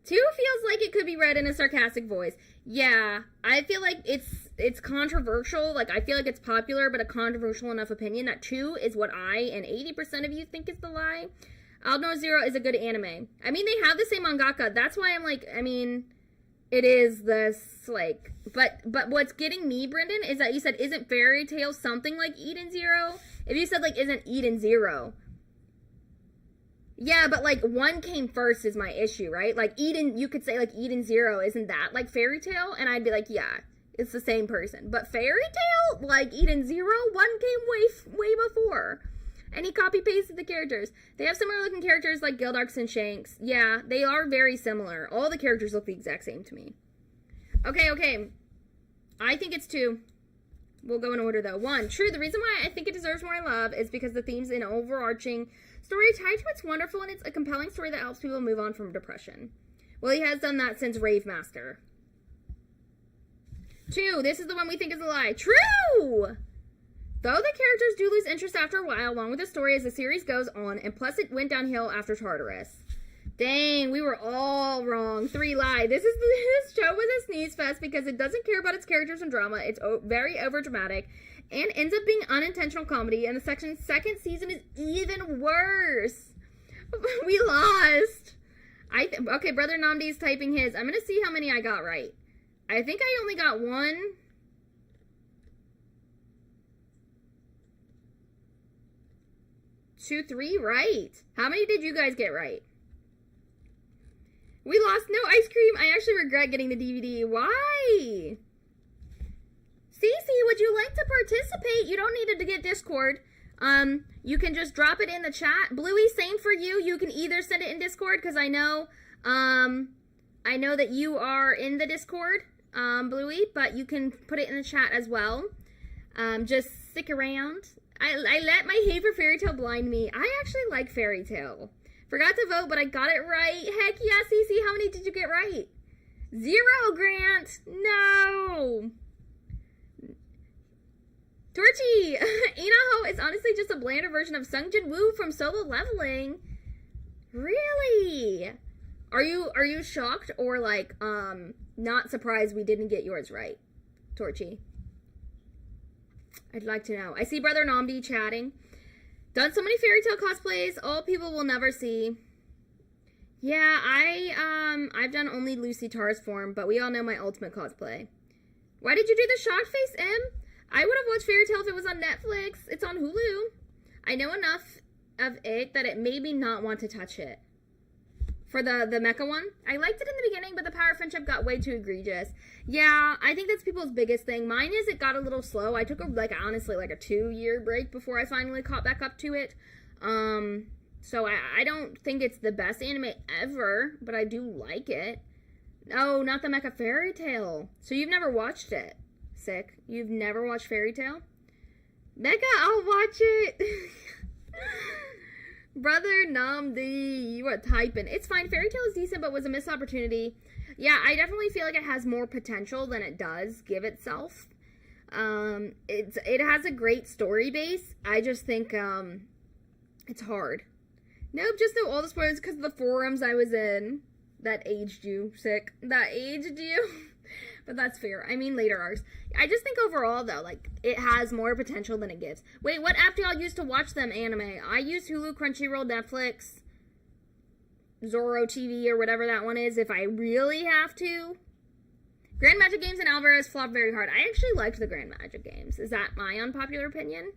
2 feels like it could be read in a sarcastic voice. Yeah, I feel like it's controversial. Like, I feel like it's popular, but a controversial enough opinion that 2 is what I and 80% of you think is the lie. Aldno Zero is a good anime. I mean, they have the same mangaka. That's why I'm like, I mean, it is this, like, but what's getting me, Brendan, is that you said, isn't Fairy Tail something like Eden Zero? If you said, like, isn't Eden Zero? Yeah, but, like, 1 came first is my issue, right? Like, Eden, you could say, like, Eden Zero, isn't that, like, Fairy Tail? And I'd be like, yeah, it's the same person. But Fairy Tail, like, Eden Zero, 1 came way before. And he copy-pasted the characters. They have similar-looking characters like Gildarks and Shanks. Yeah, they are very similar. All the characters look the exact same to me. Okay. I think it's 2. We'll go in order, though. 1, true. The reason why I think it deserves more love is because the theme's an overarching story tied to it's wonderful, and it's a compelling story that helps people move on from depression. Well, he has done that since Rave Master. 2, this is the one we think is a lie. True! Though the characters do lose interest after a while, along with the story as the series goes on, and plus it went downhill after Tartarus. Dang, we were all wrong. 3, lie. This show was a sneeze fest because it doesn't care about its characters and drama. It's very overdramatic and ends up being unintentional comedy, and the second season is even worse. We lost. Okay, Brother Namdi is typing his. I'm going to see how many I got right. I think I only got 1. 2, 3 right. How many did you guys get right? We lost no ice cream. I actually regret getting the DVD. Why? Cece, would you like to participate? You don't need to get Discord. You can just drop it in the chat. Bluey, same for you. You can either send it in Discord because I know that you are in the Discord, Bluey, but you can put it in the chat as well. Just stick around. I let my hate for Fairy Tail blind me. I actually like Fairy Tail. Forgot to vote, but I got it right. Heck yeah, Cece. How many did you get right? 0, Grant. No. Torchy. Inaho is honestly just a blander version of Sungjin Woo from Solo Leveling. Really? Are you shocked or like not surprised we didn't get yours right, Torchy? I'd like to know. I see Brother Namdi chatting. Done so many Fairy Tail cosplays, all people will never see. Yeah, I've done only Lucy Tar's form, but we all know my ultimate cosplay. Why did you do the shocked face, M? I would have watched Fairy Tail if it was on Netflix. It's on Hulu. I know enough of it that it made me not want to touch it. For the mecha one, I liked it in the beginning, but the power friendship got way too egregious. Yeah, I think that's people's biggest thing. Mine is it got a little slow. I took honestly a 2-year break before I finally caught back up to it. So I don't think it's the best anime ever, but I do like it. Oh, not the Mecha Fairy Tail. So you've never watched it. Sick. You've never watched Fairy Tail? Mecha, I'll watch it. Brother Namdi, you are typing. It's fine. Fairy Tail is decent, but was a missed opportunity. Yeah, I definitely feel like it has more potential than it does give itself. It has a great story base. I just think it's hard. Nope, just know all the spoilers because of the forums I was in. That aged you, sick. That aged you. But that's fair. I mean, later arcs. I just think overall, though, like, it has more potential than it gives. Wait, what app do y'all use to watch them anime? I use Hulu, Crunchyroll, Netflix, Zoro TV, or whatever that one is, if I really have to. Grand Magic Games and Alvarez flopped very hard. I actually liked the Grand Magic Games. Is that my unpopular opinion?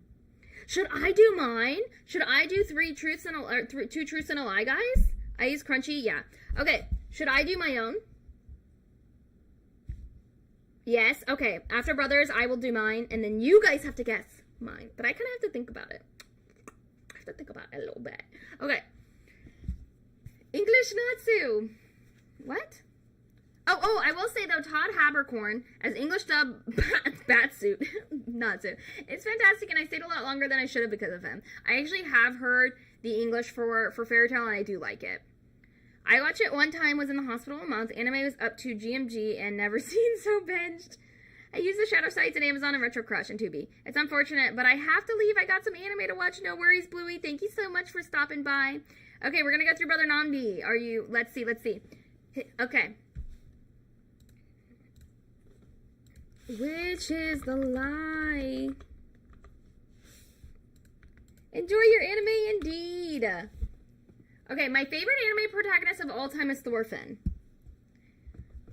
Should I do mine? Should I do two truths and a lie, guys? I use Crunchy, yeah. Okay, should I do my own? Yes, okay. After Brothers, I will do mine, and then you guys have to guess mine. But I kind of have to think about it. I have to think about it a little bit. Okay. English Natsu. What? Oh, I will say, though, Todd Habercorn, as English dub Batsuit, Natsu, it's fantastic, and I stayed a lot longer than I should have because of him. I actually have heard the English for Fairy Tail, and I do like it. I watched it one time, was in the hospital a month, anime was up to GMG, and never seen so binged. I use the Shadow Sites and Amazon and Retro Crush and Tubi. It's unfortunate, but I have to leave. I got some anime to watch. No worries, Bluey. Thank you so much for stopping by. Okay, we're gonna go through Brother Namdi. Are you, let's see. Okay. Which is the lie? Enjoy your anime indeed. Okay, my favorite anime protagonist of all time is Thorfinn.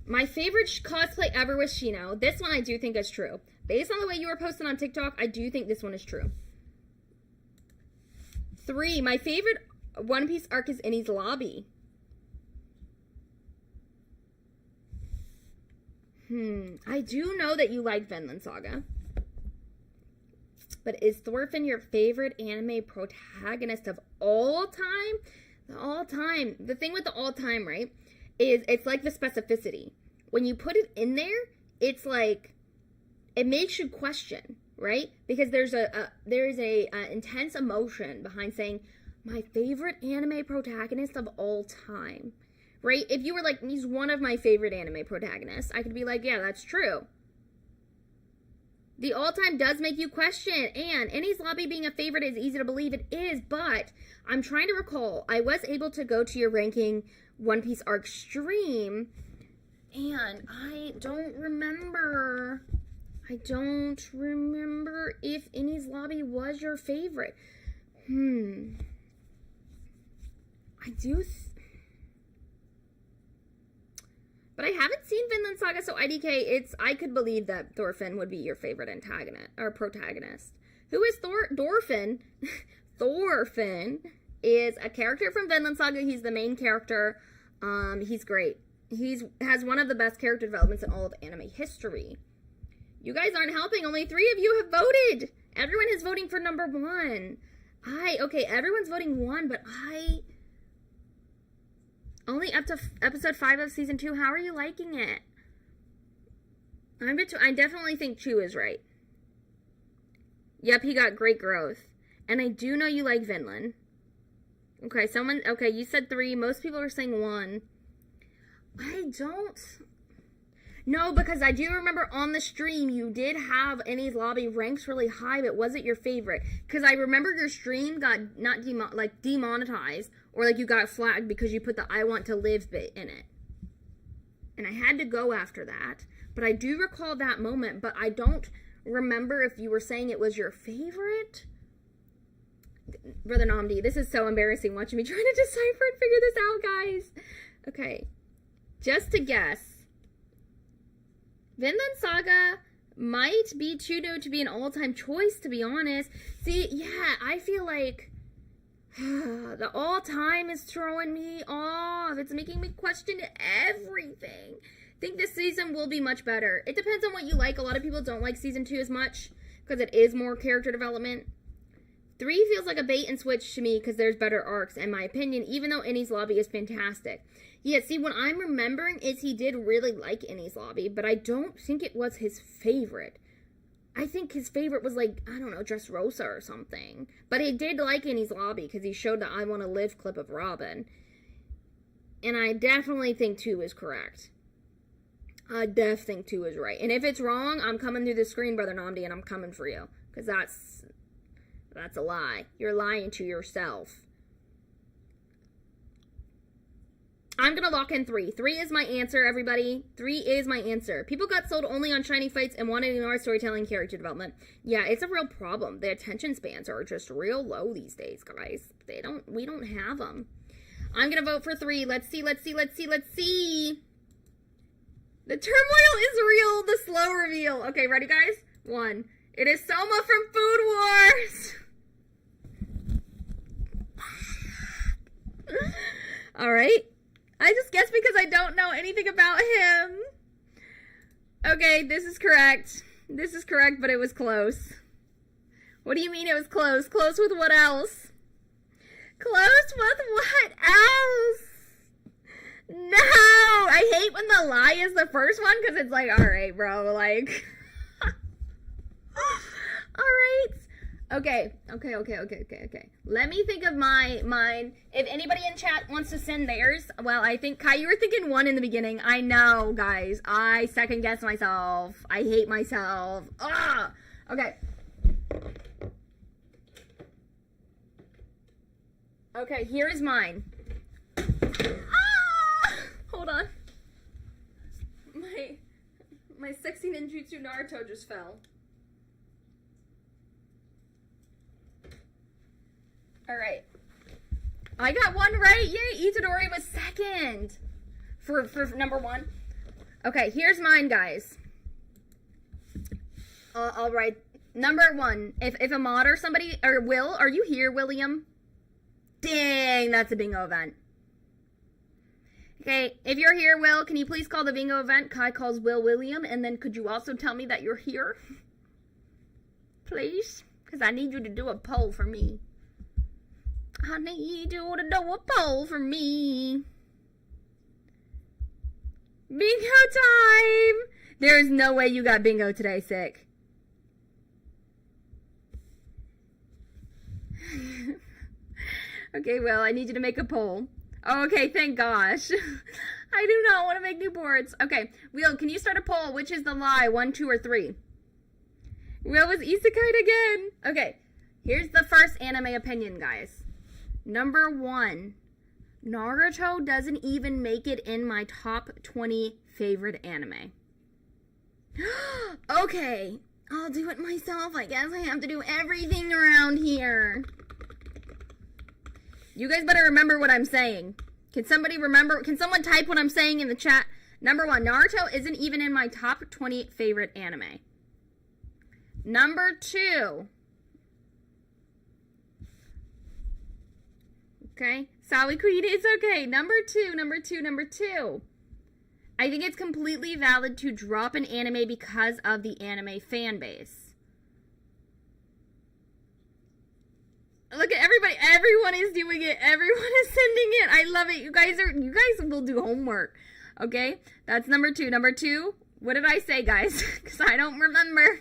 My favorite cosplay ever was Shino. This one I do think is true. Based on the way you were posting on TikTok, I do think this one is true. 3, my favorite One Piece arc is Enies Lobby. I do know that you like Vinland Saga. But is Thorfinn your favorite anime protagonist of all time? The thing with the all time, right, is it's like the specificity. When you put it in there, it's like, it makes you question, right? Because there's a intense emotion behind saying, my favorite anime protagonist of all time. Right? If you were like, he's one of my favorite anime protagonists, I could be like, yeah, that's true. The all-time does make you question, and Enies Lobby being a favorite is easy to believe. It is, but I'm trying to recall. I was able to go to your ranking One Piece arc stream, and I don't remember if Enies Lobby was your favorite. I do... But I haven't seen Vinland Saga, so IDK, I could believe that Thorfinn would be your favorite antagonist, or protagonist. Who is Thorfinn? Thorfinn is a character from Vinland Saga. He's the main character. He's great. Has one of the best character developments in all of anime history. You guys aren't helping. Only 3 of you have voted. Everyone is voting for number 1. Okay, everyone's voting 1, but only up to episode 5 of season 2. How are you liking it? I definitely think Chu is right. Yep, he got great growth. And I do know you like Vinland. Okay, you said 3. Most people are saying 1. I don't... No, because I do remember on the stream you did have Enies Lobby ranked really high, but was it your favorite? Because I remember your stream got not demonetized, or like you got flagged because you put the I want to live bit in it. And I had to go after that. But I do recall that moment, but I don't remember if you were saying it was your favorite. Brother Namdi, this is so embarrassing watching me trying to decipher and figure this out, guys. Okay. Just to guess. Vinland Saga might be too new to be an all-time choice, to be honest. See, yeah, I feel like the all-time is throwing me off. It's making me question everything. I think this season will be much better. It depends on what you like. A lot of people don't like season 2 as much because it is more character development. 3 feels like a bait and switch to me because there's better arcs, in my opinion, even though Enies Lobby is fantastic. Yeah, see, what I'm remembering is he did really like Enies Lobby, but I don't think it was his favorite. I think his favorite was like, I don't know, Dressrosa or something. But he did like Enies Lobby because he showed the I Want to Live clip of Robin. And I definitely think 2 is correct. I def think 2 is right. And if it's wrong, I'm coming through the screen, Brother Namdi, and I'm coming for you. Because that's a lie. You're lying to yourself. I'm gonna lock in 3. 3 is my answer, everybody. 3 is my answer. People got sold only on shiny fights and wanted to ignore storytelling, character development. Yeah, it's a real problem. The attention spans are just real low these days, guys. We don't have them. I'm gonna vote for 3. Let's see. The turmoil is real. The slow reveal. Okay, ready, guys? 1. It is Soma from Food Wars. All right. I just guessed because I don't know anything about him. Okay, this is correct. This is correct, but it was close. What do you mean it was close? Close with what else? Close with what else? No! I hate when the lie is the first one because it's like, alright, bro, like... Alright. Okay. Let me think of mine. If anybody in chat wants to send theirs, well, I think, Kai, you were thinking 1 in the beginning. I know, guys. I second guess myself. I hate myself. Ugh! Okay. Okay, here's mine. Hold on. My sexy ninjutsu Naruto just fell. Alright. I got 1 right. Yay, Itadori was second. For number 1. Okay, here's mine, guys. I'll write number 1. If a mod or somebody, or Will, are you here, William? Dang, that's a bingo event. Okay, if you're here, Will, can you please call the bingo event? Kai calls Will William, and then could you also tell me that you're here? Please? Because I need you to do a poll for me. I need you to do a poll for me. Bingo time! There is no way you got bingo today, Sick. Okay, well, I need you to make a poll. Oh, okay, thank gosh. I do not want to make new boards. Okay, Will, can you start a poll? Which is the lie, 1, 2, or 3? Will was isekai again. Okay, here's the first anime opinion, guys. Number 1, Naruto doesn't even make it in my top 20 favorite anime. Okay, I'll do it myself. I guess I have to do everything around here. You guys better remember what I'm saying. Can somebody remember? Can someone type what I'm saying in the chat? Number 1, Naruto isn't even in my top 20 favorite anime. Number 2. Okay, Sally Queen, it's okay. Number 2. I think it's completely valid to drop an anime because of the anime fan base. Look at everybody. Everyone is doing it. Everyone is sending it. I love it. You guys will do homework. Okay, that's number 2. Number 2, what did I say, guys? Because I don't remember.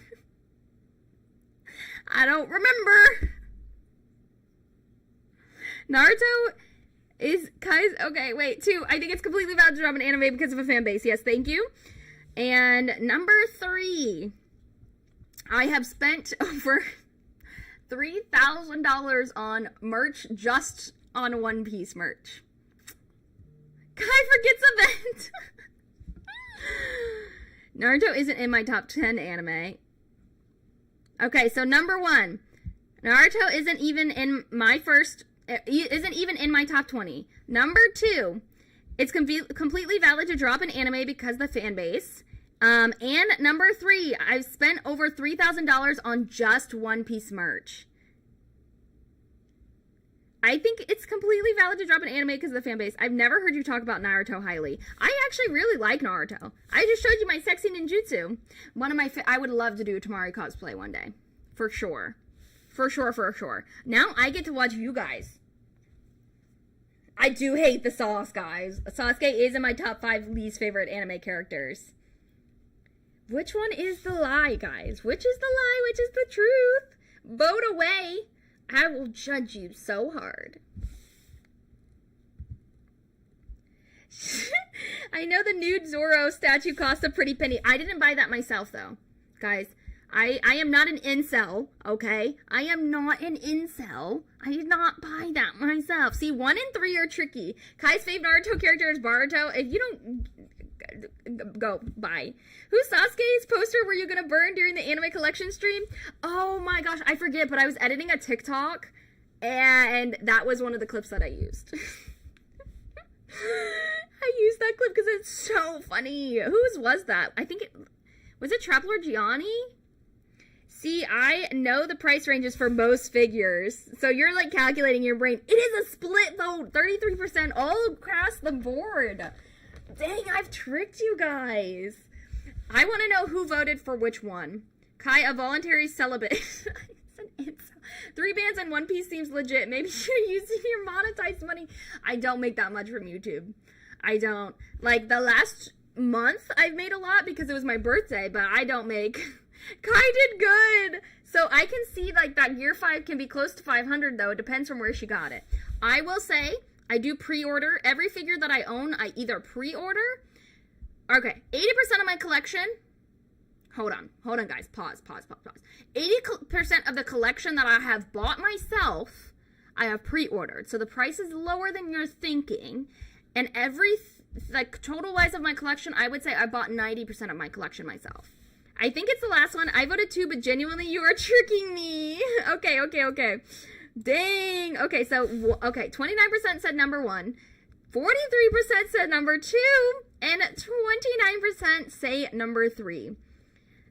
Naruto is Kai's. Okay, wait. 2. I think it's completely valid to drop an anime because of a fan base. Yes, thank you. And number 3, I have spent over $3,000 on merch, just on One Piece merch. Kai forgets event. Naruto isn't in my top 10 anime. Okay, so number 1, Naruto isn't even in my top 20. Number 2, it's completely valid to drop an anime because of the fan base. And number 3, I've spent over $3,000 on just One Piece merch. I think it's completely valid to drop an anime because of the fan base. I've never heard you talk about Naruto highly. I actually really like Naruto. I just showed you my sexy ninjutsu. I would love to do a Tamari cosplay one day. For sure. For sure. Now I get to watch you guys. I do hate the sauce, guys. Sasuke is in my top 5 least favorite anime characters. Which one is the lie, guys? Which is the lie? Which is the truth? Vote away. I will judge you so hard. I know the nude Zoro statue costs a pretty penny. I didn't buy that myself, though. Guys, I am not an incel, okay? I am not an incel. I did not buy that myself. See, 1 and 3 are tricky. Kai's favorite Naruto character is Baruto. If you don't... Go, bye. Who's Sasuke's poster were you gonna burn during the anime collection stream? Oh my gosh, I forget, but I was editing a TikTok, and that was one of the clips that I used. I used that clip because it's so funny. Whose was that? I think it... Was it Traveler Gianni? See, I know the price ranges for most figures. So you're like calculating your brain. It is a split vote. 33% all across the board. Dang, I've tricked you guys. I want to know who voted for which one. Kai, a voluntary celibate. It's an incel. 3 bands and One Piece seems legit. Maybe you're using your monetized money. I don't make that much from YouTube. I don't. Like, the last month I've made a lot because it was my birthday, but I don't make... Kai did good. So I can see, like, that Gear 5 can be close to 500, though. It depends from where she got it. I will say... I do pre-order. Every figure that I own, I either pre-order. Okay, 80% of my collection. Hold on, guys. Pause. 80% of the collection that I have bought myself, I have pre-ordered. So the price is lower than you're thinking. And like, total-wise of my collection, I would say I bought 90% of my collection myself. I think it's the last one. I voted 2, but genuinely, you are tricking me. Okay. Dang. Okay, so, 29% said number 1, 43% said number 2, and 29% say number 3.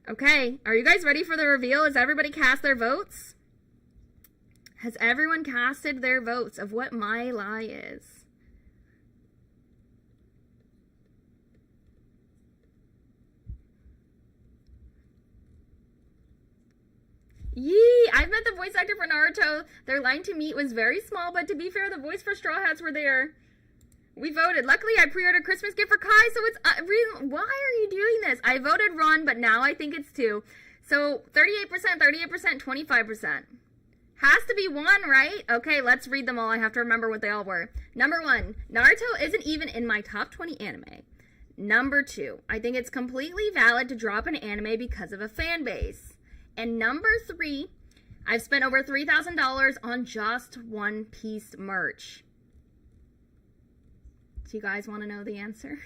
Okay, are you guys ready for the reveal? Has everybody cast their votes? Has everyone casted their votes of what my lie is? Yee! I've met the voice actor for Naruto. Their line to meet was very small, but to be fair, the voice for Straw Hats were there. We voted. Luckily, I pre-ordered Christmas gift for Kai, so it's... why are you doing this? I voted Ron, but now I think it's 2. So, 38%, 25%. Has to be 1, right? Okay, let's read them all. I have to remember what they all were. Number 1, Naruto isn't even in my top 20 anime. Number 2, I think it's completely valid to drop an anime because of a fan base. And number 3, I've spent over $3,000 on just One Piece merch. Do you guys want to know the answer?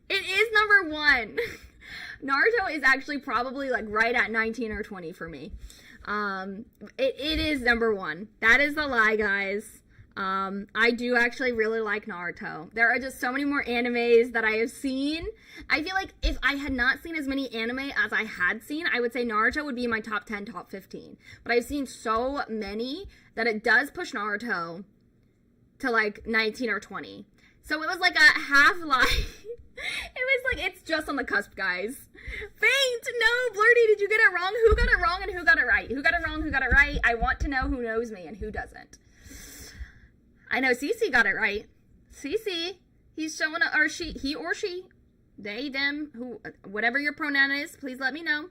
It is number 1. Naruto is actually probably like right at 19 or 20 for me. It is number 1. That is the lie, guys. I do actually really like Naruto. There are just so many more animes that I have seen. I feel like if I had not seen as many anime as I had seen, I would say Naruto would be in my top 10, top 15. But I've seen so many that it does push Naruto to like 19 or 20. So it was like a half lie. It was like, it's just on the cusp, guys. Faint! No, Blurty, did you get it wrong? Who got it wrong and who got it right? Who got it wrong, who got it right? I want to know who knows me and who doesn't. I know Cece got it right. Cece, he's showing up, or she, he or she, they, them, who, whatever your pronoun is, please let me know.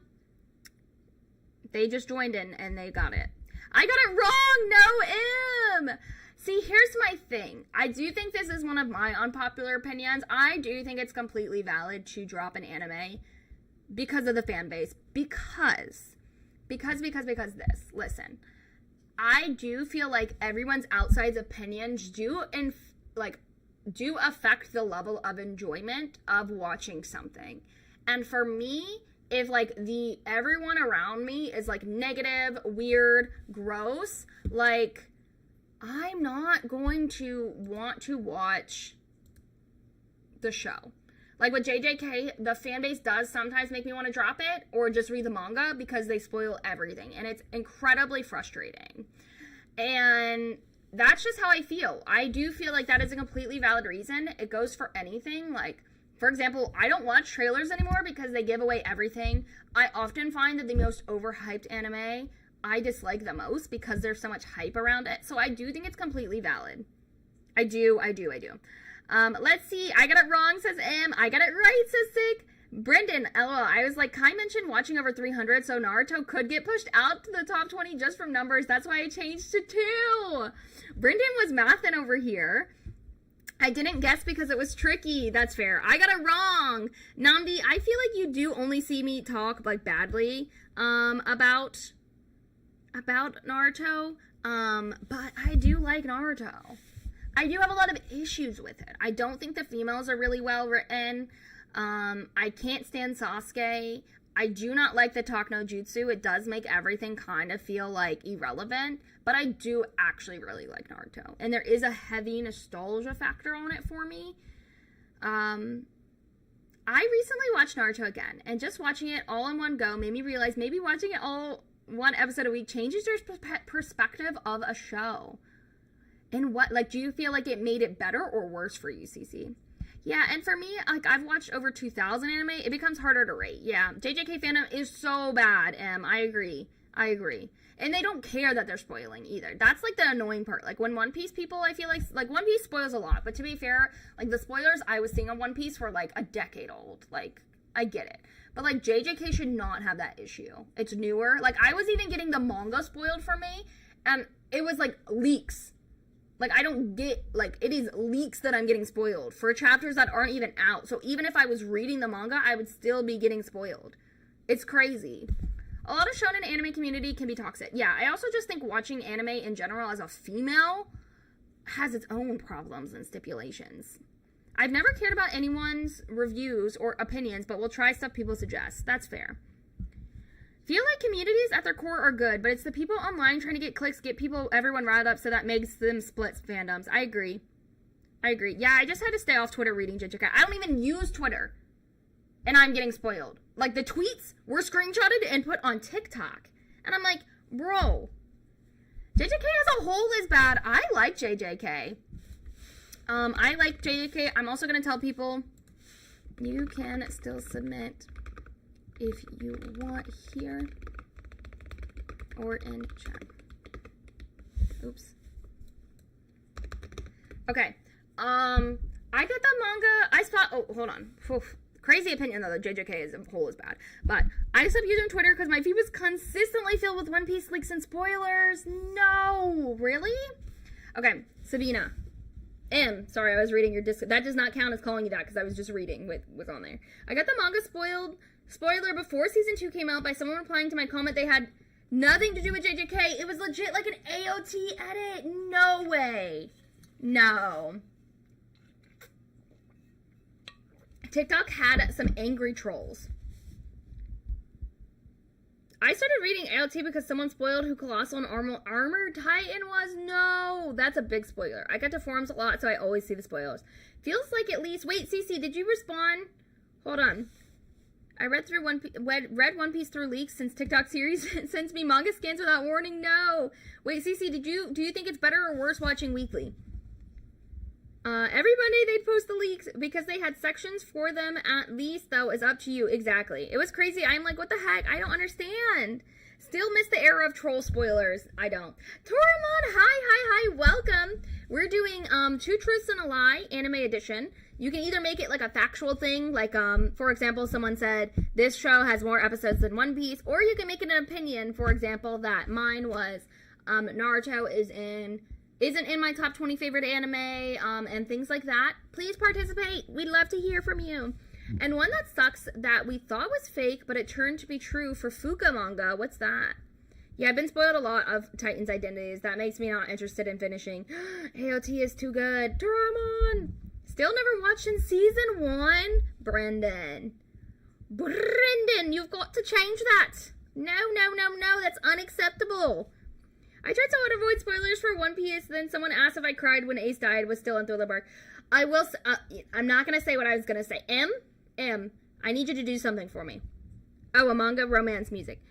They just joined in and they got it. I got it wrong! No, M! See, here's my thing. I do think this is one of my unpopular opinions. I do think it's completely valid to drop an anime because of the fan base. Because this. Listen. I do feel like everyone's outside opinions do affect the level of enjoyment of watching something. And for me, if like everyone around me is like negative, weird, gross, like I'm not going to want to watch the show. Like with JJK, the fan base does sometimes make me want to drop it or just read the manga because they spoil everything. And it's incredibly frustrating. And that's just how I feel. I do feel like that is a completely valid reason. It goes for anything. Like, for example, I don't watch trailers anymore because they give away everything. I often find that the most overhyped anime, I dislike the most because there's so much hype around it. So I do think it's completely valid. I do. Let's see. I got it wrong, says M. I got it right, says Sick. Brendan, LOL. I was like, Kai mentioned watching over 300, so Naruto could get pushed out to the top 20 just from numbers. That's why I changed to 2. Brendan was mathing over here. I didn't guess because it was tricky. That's fair. I got it wrong. Namdi, I feel like you do only see me talk like badly about Naruto. But I do like Naruto. I do have a lot of issues with it. I don't think the females are really well written. I can't stand Sasuke. I do not like the talk no jutsu. It does make everything kind of feel like irrelevant, but I do actually really like Naruto. And there is a heavy nostalgia factor on it for me. I recently watched Naruto again, and just watching it all in one go made me realize maybe watching it all one episode a week changes your perspective of a show. And what, like, do you feel like it made it better or worse for you, Cece? Yeah, and for me, like, I've watched over 2,000 anime. It becomes harder to rate. Yeah, JJK fandom is so bad, I agree. And they don't care that they're spoiling either. That's, like, the annoying part. Like, when One Piece people, I feel like One Piece spoils a lot. But to be fair, like, the spoilers I was seeing on One Piece were, like, a decade old. Like, I get it. But, like, JJK should not have that issue. It's newer. Like, I was even getting the manga spoiled for me, and it was, like, leaks. Like, I don't get, like, it is leaks that I'm getting spoiled for chapters that aren't even out. So even if I was reading the manga, I would still be getting spoiled. It's crazy. A lot of shonen anime community can be toxic. Yeah, I also just think watching anime in general as a female has its own problems and stipulations. I've never cared about anyone's reviews or opinions, but will try stuff people suggest. That's fair. Feel like communities at their core are good, but it's the people online trying to get clicks, get everyone riled up, so that makes them split fandoms. I agree. Yeah, I just had to stay off Twitter reading JJK. I don't even use Twitter, and I'm getting spoiled. Like, the tweets were screenshotted and put on TikTok, and I'm like, bro, JJK as a whole is bad. I like JJK. I'm also going to tell people you can still submit if you want here or in chat. Oops. Okay. I got the manga. Oh, hold on. Oof. Crazy opinion though that JJK as a whole is bad. But I stopped using Twitter because my feed was consistently filled with One Piece leaks and spoilers. No, really? Okay, Sabina. Sorry, I was reading your disc. That does not count as calling you that because I was just reading what was on there. I got the manga spoiler before season 2 came out by someone replying to my comment. They had nothing to do with JJK. It was legit like an AOT edit. No way. No. TikTok had some angry trolls. I started reading AOT because someone spoiled who Colossal and Armor Titan was. No, that's a big spoiler. I get to forums a lot, so I always see the spoilers. Feels like at least... Wait, Cece, did you respond? Hold on. I read One Piece through leaks since TikTok series sends me manga scans without warning. No. Wait, Cece, do you think it's better or worse watching weekly? Every Monday they'd post the leaks because they had sections for them at least, though, is up to you. Exactly. It was crazy. I'm like, what the heck? I don't understand. Still miss the era of troll spoilers. I don't. Toramon, hi, welcome. We're doing, Two Truths and a Lie, anime edition. You can either make it like a factual thing, like, for example, someone said, this show has more episodes than One Piece, or you can make it an opinion, for example, that mine was, Naruto isn't in my top 20 favorite anime, and things like that. Please participate. We'd love to hear from you. And one that sucks that we thought was fake, but it turned to be true for Fuka manga. What's that? Yeah, I've been spoiled a lot of Titan's identities. That makes me not interested in finishing. AOT is too good. Doraemon! Still never watched in season 1? Brendan, you've got to change that. No, that's unacceptable. I tried to avoid spoilers for One Piece, then someone asked if I cried when Ace died, was still in Thriller Bark. I'm not going to say what I was going to say. I need you to do something for me. Oh, a manga romance music.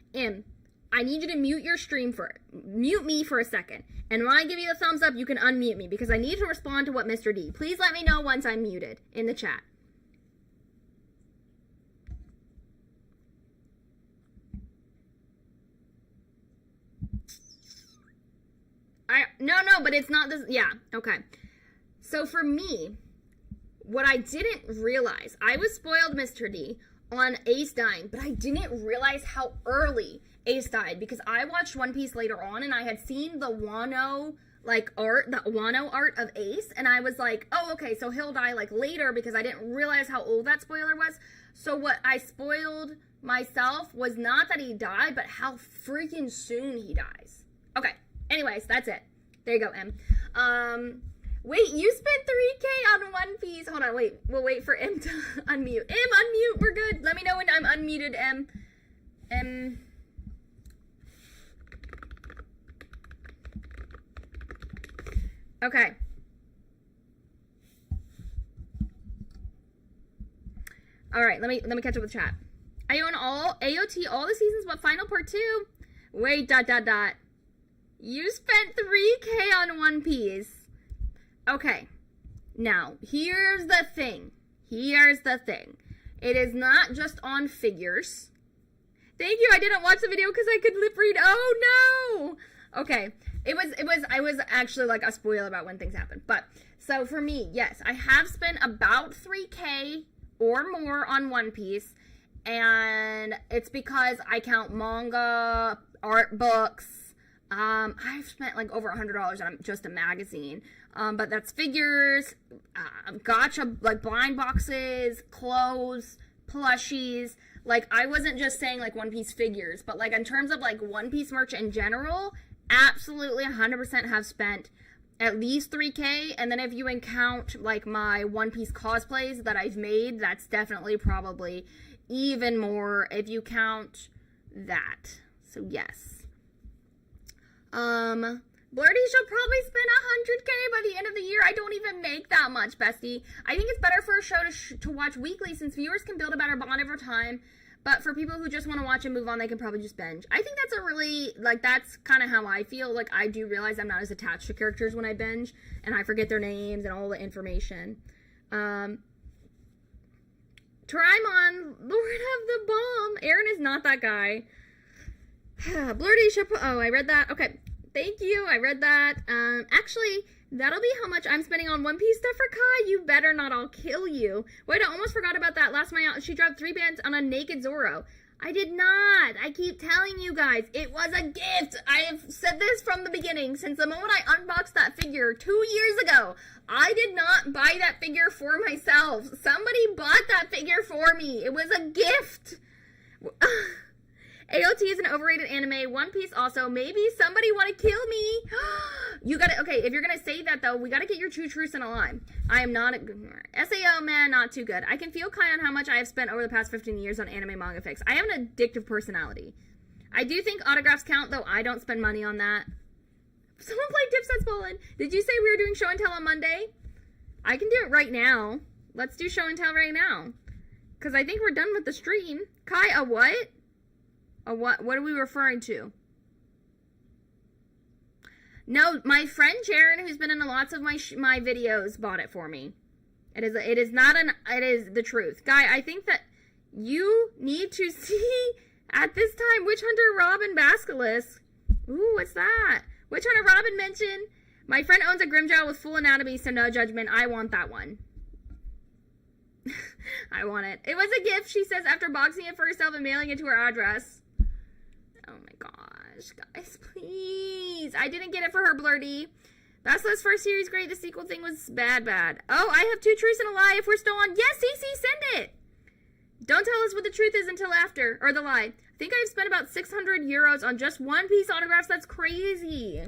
I need you to mute your stream mute me for a second. And when I give you the thumbs up, you can unmute me, because I need to respond to what Mr. D. Please let me know once I'm muted in the chat. No, but it's not this. Yeah, okay. So for me, what I didn't realize, I was spoiled, Mr. D, on Ace dying, but I didn't realize how early Ace died, because I watched One Piece later on, and I had seen the Wano like art, the Wano art of Ace, and I was like, oh, okay, so he'll die like later because I didn't realize how old that spoiler was. So what I spoiled myself was not that he died, but how freaking soon he dies. Okay, anyways, that's it. There you go, M. Wait, you spent 3K on One Piece. Hold on, wait. We'll wait for M to unmute. M, unmute. We're good. Let me know when I'm unmuted, M. M. Okay. All right, let me catch up with chat. I own all AOT, all the seasons, but Final Part 2. Wait, ... You spent 3K on One Piece. Okay. Now, here's the thing. It is not just on figures. Thank you. I didn't watch the video because I could lip read. Oh no. Okay. I was actually like a spoiler about when things happen. But so for me, yes, I have spent about 3K or more on One Piece, and it's because I count manga, art books. I've spent like over $100 on just a magazine. But that's figures, gotcha, like blind boxes, clothes, plushies. Like, I wasn't just saying like One Piece figures, but like in terms of like One Piece merch in general, absolutely 100% have spent at least 3K. And then if you count like my One Piece cosplays that I've made, that's definitely probably even more if you count that. So yes. Blurdy shall probably spend 100K by the end of the year. I don't even make that much, bestie. I think it's better for a show to watch weekly since viewers can build a better bond over time. But for people who just want to watch and move on, they can probably just binge. I think that's a really, like, that's kind of how I feel. Like, I do realize I'm not as attached to characters when I binge, and I forget their names and all the information. Trimon, Lord of the Bomb. Aaron is not that guy. Blurdy shall oh, I read that. Okay. Thank you. I read that. Actually, that'll be how much I'm spending on One Piece stuff for Kai. You better not. I'll kill you. Wait, I almost forgot about that. Last night, she dropped 3 bands on a naked Zoro. I did not. I keep telling you guys. It was a gift. I have said this from the beginning. Since the moment I unboxed that figure 2 years ago. I did not buy that figure for myself. Somebody bought that figure for me. It was a gift. AOT is an overrated anime. One Piece also. Maybe somebody want to kill me. You gotta, okay, if you're gonna say that though, we gotta get your true truths in a line. I am not a SAO, man, not too good. I can feel Kai on how much I have spent over the past 15 years on anime manga fics. I have an addictive personality. I do think autographs count, though I don't spend money on that. Someone played Dipset's Fallen. Did you say we were doing show and tell on Monday? I can do it right now. Let's do show and tell right now. Because I think we're done with the stream. Kai, a what? What are we referring to? No, my friend Jaren, who's been in lots of my videos, bought it for me. It is the truth. Guy, I think that you need to see at this time Witch Hunter Robin Basilisk. Ooh, what's that? Witch Hunter Robin mentioned. My friend owns a Grimjow with full anatomy, so no judgment. I want that one. I want it. It was a gift, she says, after boxing it for herself and mailing it to her address. Oh my gosh, guys, please. I didn't get it for her, Blurdy. Basilisk's first series, great. The sequel thing was bad. Oh, I have 2 truths and a lie if we're still on. Yes, CC, send it. Don't tell us what the truth is until after, or the lie. I think I've spent about 600 euros on just One Piece autographs. That's crazy.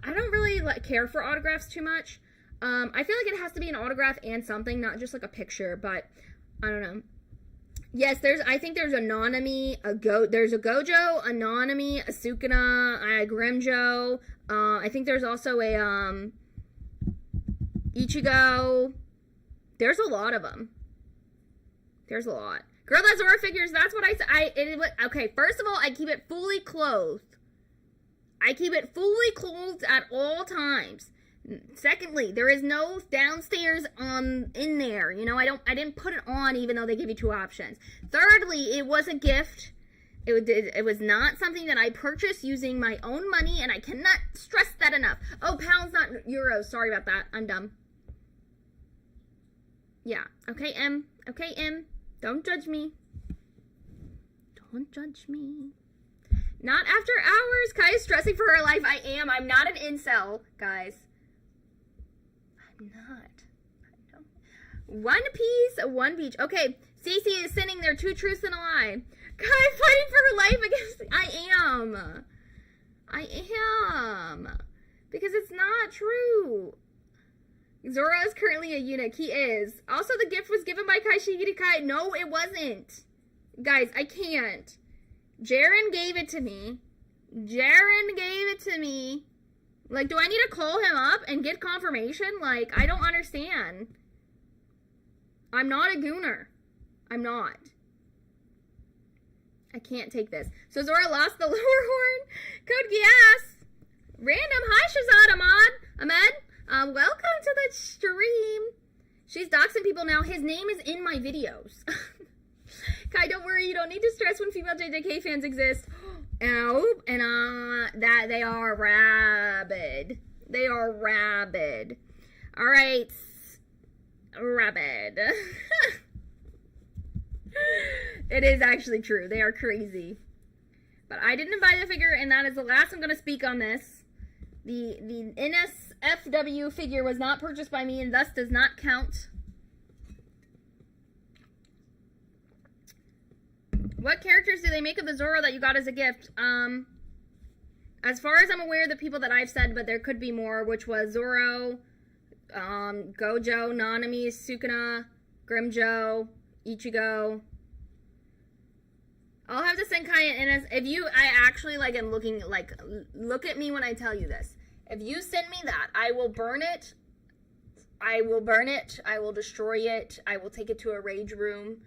I don't really care for autographs too much. I feel like it has to be an autograph and something, not just like a picture, but I don't know. Yes, I think there's Anonymous, there's a Gojo, Anonymous, a Sukuna, a Grimjo. I think there's also a Ichigo. There's a lot of them. There's a lot. Girl, that's Zora figures. That's what I said. Okay, first of all, I keep it fully clothed. I keep it fully clothed at all times. Secondly, there is no downstairs in there. You know, I didn't put it on even though they give you 2 options. Thirdly, it was a gift. It was not something that I purchased using my own money, and I cannot stress that enough. Oh, pounds, not euros. Sorry about that. I'm dumb. Yeah. Okay, M. Okay, M. Don't judge me. Don't judge me. Not after hours. Kai is stressing for her life. I am. I'm not an incel, guys. I'm not. One piece, one beach. Okay, Cece is sending their 2 truths and a lie. Kai fighting for her life against... I am. Because it's not true. Zoro is currently a eunuch. He is. Also, the gift was given by Kai Shigiri Kai. No, it wasn't. Guys, I can't. Jaren gave it to me. Like, do I need to call him up and get confirmation? Like, I don't understand. I'm not a gooner. I'm not. I can't take this. So Zora lost the lower horn. Code Gas. Random. Hi, Shazad Ahmed. Welcome to the stream. She's doxing people now. His name is in my videos. Kai, don't worry. You don't need to stress when female JJK fans exist. Oh, and that they are rabid. They are rabid. All right. Rabid. It is actually true. They are crazy. But I didn't buy the figure, and that is the last I'm going to speak on this. The NSFW figure was not purchased by me and thus does not count. What characters do they make of the Zoro that you got as a gift? As far as I'm aware, the people that I've said, but there could be more, which was Zoro, Gojo, Nanami, Sukuna, Grimjo, Ichigo. I'll have to send Kai and if you, I actually like am looking, like, look at me when I tell you this. If you send me that, I will burn it. I will burn it. I will destroy it. I will take it to a rage room.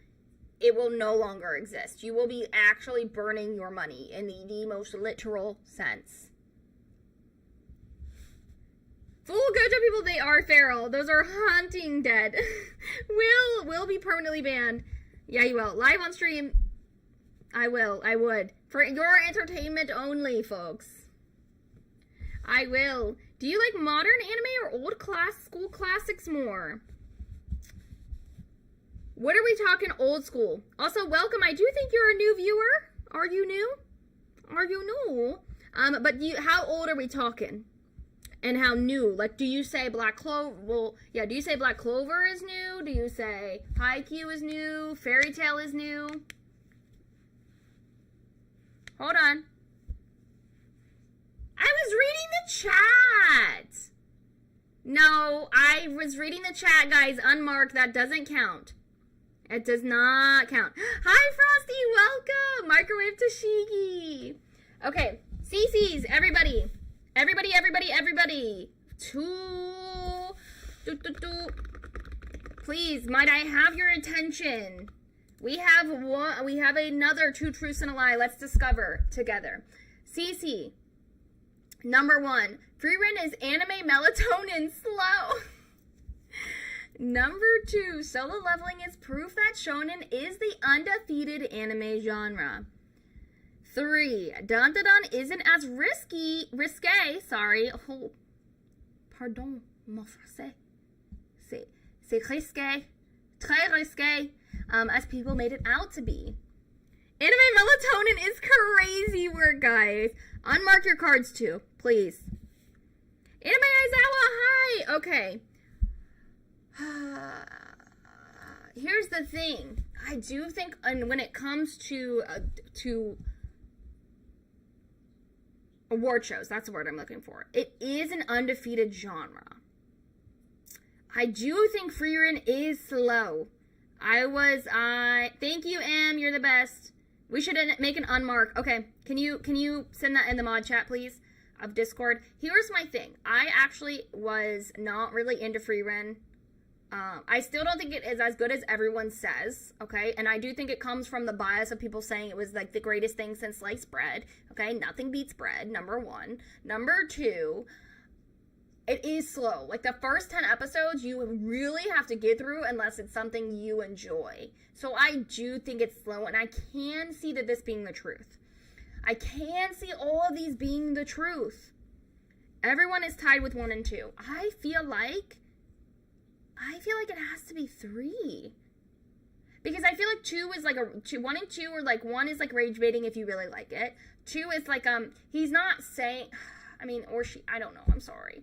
It will no longer exist. You will be actually burning your money in the most literal sense. Full Gojo people, they are feral. Those are hunting dead. will be permanently banned. Yeah, you will. Live on stream. I would. For your entertainment only, folks. I will. Do you like modern anime or old school classics more? What are we talking old school? Also, welcome. I do think you're a new viewer. Are you new? Are you new? But how old are we talking? And how new? Like, do you say Black Clover? Well, yeah, do you say Black Clover is new? Do you say Haikyuu is new? Fairy Tail is new? Hold on. I was reading the chat. No, I was reading the chat, guys. Unmarked. That doesn't count. It does not count. Hi, Frosty. Welcome. Microwave Tashigi. Okay. CC's. Everybody. Everybody. Please, might I have your attention? We have another 2 truths and a lie. Let's discover together. CC. Number 1. Frieren is anime melatonin slow. Number 2. Solo leveling is proof that shonen is the undefeated anime genre. 3. Dun dun dun isn't as risque. Oh, pardon, mon français. C'est risqué. Très risqué. As people made it out to be. Anime melatonin is crazy word, guys. Unmark your cards too, please. Anime Aizawa, hi! Okay. Here's the thing. I do think when it comes to award shows, that's the word I'm looking for. It is an undefeated genre. I do think Frieren is slow. Thank you, Em. You're the best. We should make an unmark. Okay, can you send that in the mod chat, please, of Discord? Here's my thing. I actually was not really into Frieren. I still don't think it is as good as everyone says, okay? And I do think it comes from the bias of people saying it was, like, the greatest thing since sliced bread, okay? Nothing beats bread, number 1. Number 2, it is slow. Like, the first 10 episodes, you really have to get through unless it's something you enjoy. So I do think it's slow, and I can see that this being the truth. I can see all of these being the truth. Everyone is tied with 1 and 2. I feel like it has to be 3. Because I feel like 2 is like 1 and 2 are like, 1 is like rage baiting if you really like it. 2 is like, he's not saying, I mean, or she, I don't know, I'm sorry.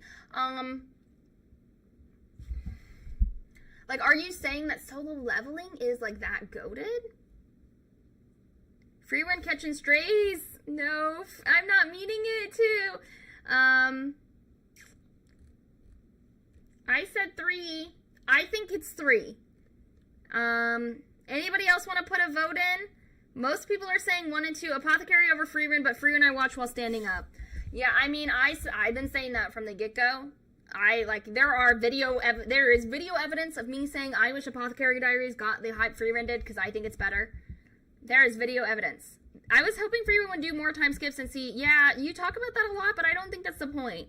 Like, are you saying that solo leveling is, like, that goated? Free run catching strays? No, I'm not meaning it to. I said 3. I think it's 3. Anybody else want to put a vote in? Most people are saying 1 and 2. Apothecary over free run, but free run I watch while standing up. Yeah, I mean, I've been saying that from the get-go. There is video evidence of me saying I wish Apothecary Diaries got the hype free run did because I think it's better. There is video evidence. I was hoping free run would do more time skips and see. Yeah, you talk about that a lot, but I don't think that's the point.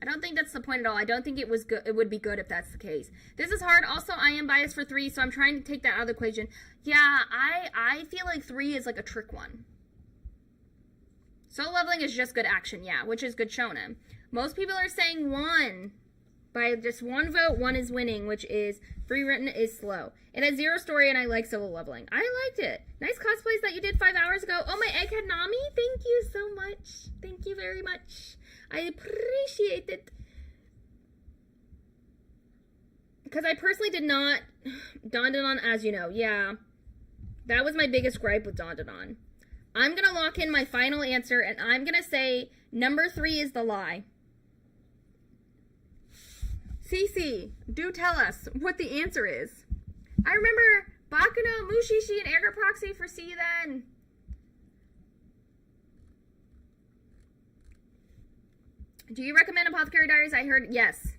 I don't think that's the point at all. I don't think it was good. It would be good if that's the case. This is hard. Also, I am biased for 3, so I'm trying to take that out of the equation. Yeah, I feel like 3 is like a trick one. Solo leveling is just good action, yeah, which is good shonen. Most people are saying 1. By just 1 vote, 1 is winning, which is free written is slow. It has 0 story, and I like solo leveling. I liked it. Nice cosplays that you did 5 hours ago. Oh, my egghead Nami, thank you so much. Thank you very much. I appreciate it. Because I personally did not Dandadan, as you know. Yeah. That was my biggest gripe with Dandadan. I'm going to lock in my final answer, and I'm going to say number 3 is the lie. Cece, do tell us what the answer is. I remember Bakuno, Mushishi, and Air Proxy for See You Then. Do you recommend Apothecary Diaries? I heard yes.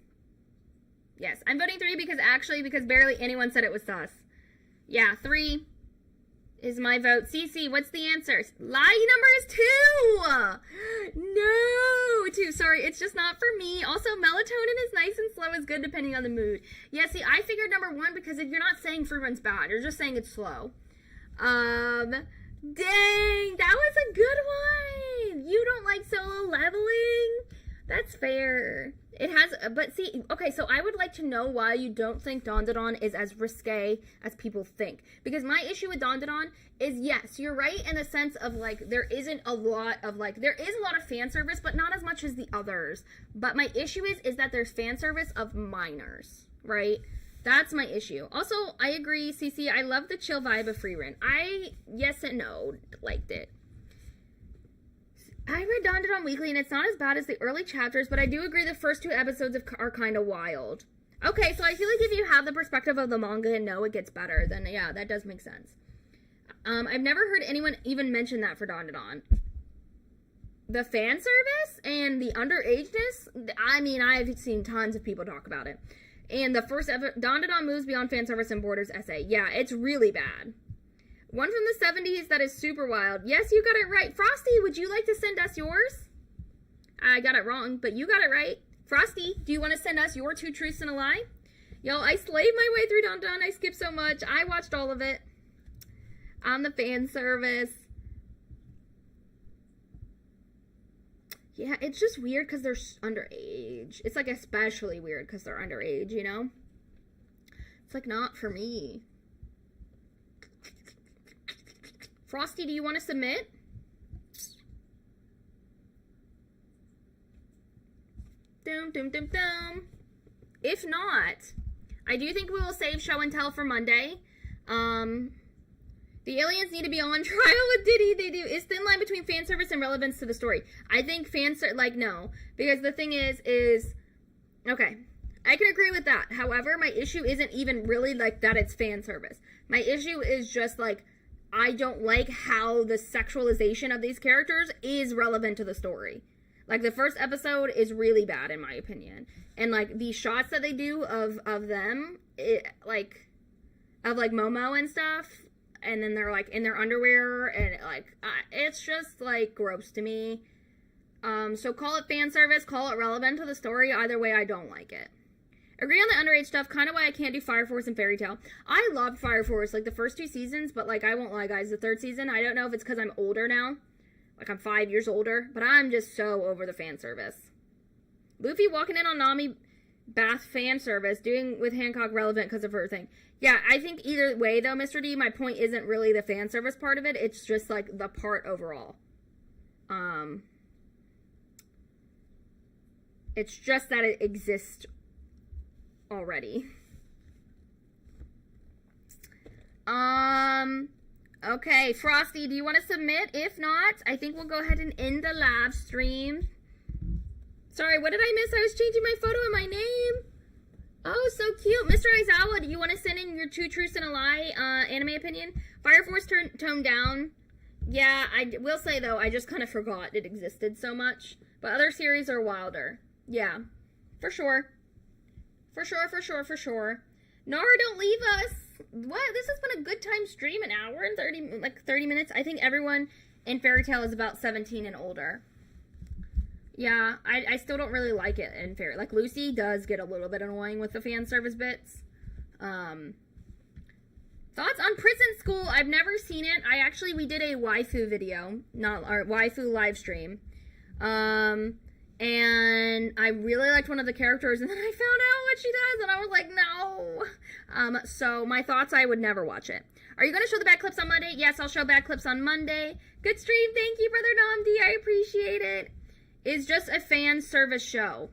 Yes. I'm voting 3 because barely anyone said it was sus. Yeah, 3 is my vote. Cece, what's the answer? Lie number is 2! No! 2. Sorry, it's just not for me. Also, melatonin is nice and slow is good depending on the mood. Yeah, see, I figured number 1 because if you're not saying free run's bad. You're just saying it's slow. Dang! That was a good one! You don't like solo leveling? That's fair. It has, but see, okay, so I would like to know why you don't think Dandadan is as risque as people think. Because my issue with Dandadan is, yes, you're right in the sense of, like, there isn't a lot of, like, there is a lot of fan service, but not as much as the others. But my issue is that there's fan service of minors, right? That's my issue. Also, I agree, Cece, I love the chill vibe of Free Run. Yes and no, liked it. I read Dandadan weekly, and it's not as bad as the early chapters, but I do agree the first 2 episodes are kind of wild. Okay, so I feel like if you have the perspective of the manga and know it gets better, then yeah, that does make sense. I've never heard anyone even mention that for Dandadan. The fan service and the underageness, I mean, I've seen tons of people talk about it. And the first ever, Dandadan moves beyond fan service and borders essay. Yeah, it's really bad. One from the 70s that is super wild. Yes, you got it right. Frosty, would you like to send us yours? I got it wrong, but you got it right. Frosty, do you want to send us your 2 truths and a lie? Y'all, I slaved my way through Dandadan. I skipped so much. I watched all of it on the fan service. Yeah, it's just weird because they're underage. It's like especially weird because they're underage, you know? It's like not for me. Frosty, do you want to submit? Dum, dum, dum, dum. If not, I do think we will save show and tell for Monday. The aliens need to be on trial with Diddy. They do. It's thin line between fan service and relevance to the story. I think no. Because the thing is, okay, I can agree with that. However, my issue isn't even really like that it's fan service. My issue is just like, I don't like how the sexualization of these characters is relevant to the story. Like, the first episode is really bad, in my opinion. And, like, the shots that they do of them, of Momo and stuff, and then they're, like, in their underwear, and, like, it's just, like, gross to me. So call it fan service, call it relevant to the story. Either way, I don't like it. Agree on the underage stuff, kind of why I can't do Fire Force and Fairy Tail. I loved Fire Force, like, the first 2 seasons, but, like, I won't lie, guys, the 3rd season, I don't know if it's because I'm older now. Like, I'm 5 years older, but I'm just so over the fan service. Luffy walking in on Nami bath fan service, doing with Hancock relevant because of her thing. Yeah, I think either way, though, Mr. D, my point isn't really the fan service part of it, it's just, like, the part overall. It's just that it exists already. Okay, Frosty, do you want to submit? If not, I think we'll go ahead and end the live stream. Sorry, what did I miss? I was changing my photo and my name. Oh, so cute. Mr. Aizawa, do you want to send in your 2 truths and a lie anime opinion? Fire Force toned down. Yeah, I will say, though, I just kind of forgot it existed so much. But other series are wilder. Yeah, for sure. For sure. Nara, don't leave us. What? This has been a good time stream. An hour and 30 minutes. I think everyone in Fairy Tail is about 17 and older. Yeah, I still don't really like it in Fairy. Like, Lucy does get a little bit annoying with the fan service bits. Thoughts on Prison School? I've never seen it. We did a waifu video, not our waifu live stream. And I really liked one of the characters, and then I found out what she does, and I was like, no. So my thoughts, I would never watch it. Are you going to show the bad clips on Monday? Yes, I'll show bad clips on Monday. Good stream. Thank you, Brother Namdi. I appreciate it. It's just a fan service show.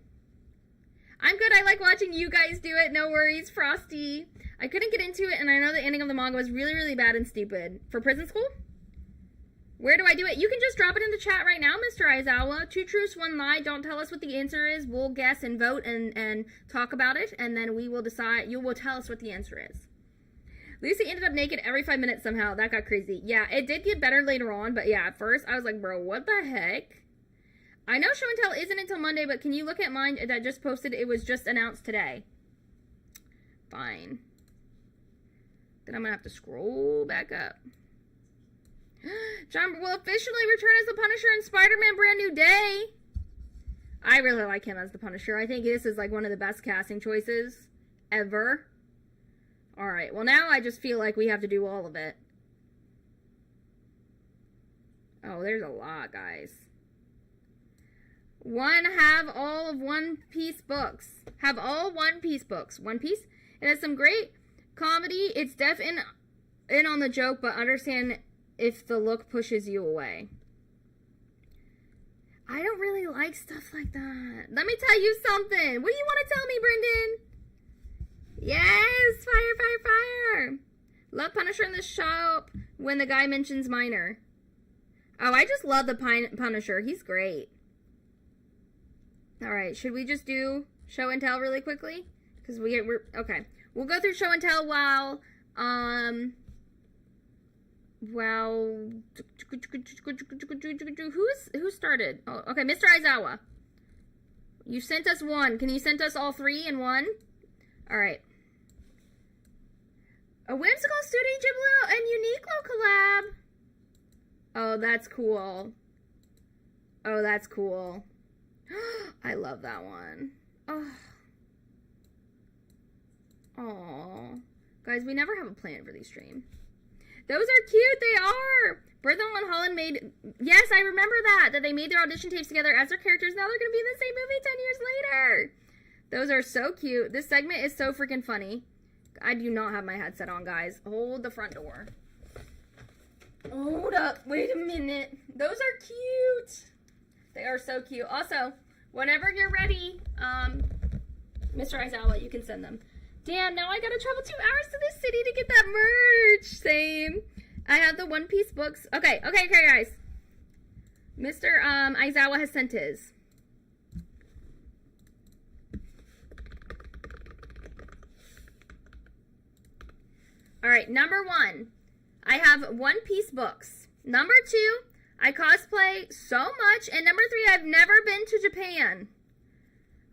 I'm good. I like watching you guys do it. No worries, Frosty. I couldn't get into it, and I know the ending of the manga was really, really bad and stupid. For Prison School? Where do I do it? You can just drop it in the chat right now, Mr. Aizawa. 2 truths, 1 lie. Don't tell us what the answer is. We'll guess and vote and talk about it, and then we will decide. You will tell us what the answer is. Lucy ended up naked every 5 minutes somehow. That got crazy. Yeah, it did get better later on, but yeah, at first I was like, bro, what the heck? I know Show and Tell isn't until Monday, but can you look at mine that I just posted? It was just announced today. Fine. Then I'm going to have to scroll back up. John will officially return as the Punisher in Spider-Man Brand New Day. I really like him as the Punisher. I think this is like one of the best casting choices ever. Alright, well now I just feel like we have to do all of it. Oh, there's a lot, guys. Have all of One Piece books. Have all One Piece books. One Piece? It has some great comedy. It's deaf in on the joke, but understand if the look pushes you away. I don't really like stuff like that. Let me tell you something. What do you want to tell me, Brendan? Yes! Fire! Love Punisher in the shop when the guy mentions Minor. Oh, I just love the Punisher. He's great. Alright, should we just do Show and Tell really quickly? Because we're... Okay. We'll go through Show and Tell while... Well... Who started? Oh, okay, Mr. Aizawa. You sent us 1. Can you send us all 3 in 1? Alright. A Whimsical Studio Ghibli and Uniqlo collab. Oh, that's cool. Oh, that's cool. I love that one. Oh. Aww. Guys, we never have a plan for these streams. Those are cute. They are. Berthel and Holland made... Yes, I remember that they made their audition tapes together as their characters. Now they're going to be in the same movie 10 years later. Those are so cute. This segment is so freaking funny. I do not have my headset on, guys. Hold the front door. Hold up. Wait a minute. Those are cute. They are so cute. Also, whenever you're ready, Mr. Aizawa, you can send them. Damn, now I gotta travel 2 hours to this city to get that merch. Same. I have the One Piece books. Okay, guys. Mr. Aizawa has sent his. Alright, number 1. I have One Piece books. Number 2, I cosplay so much. And number 3, I've never been to Japan.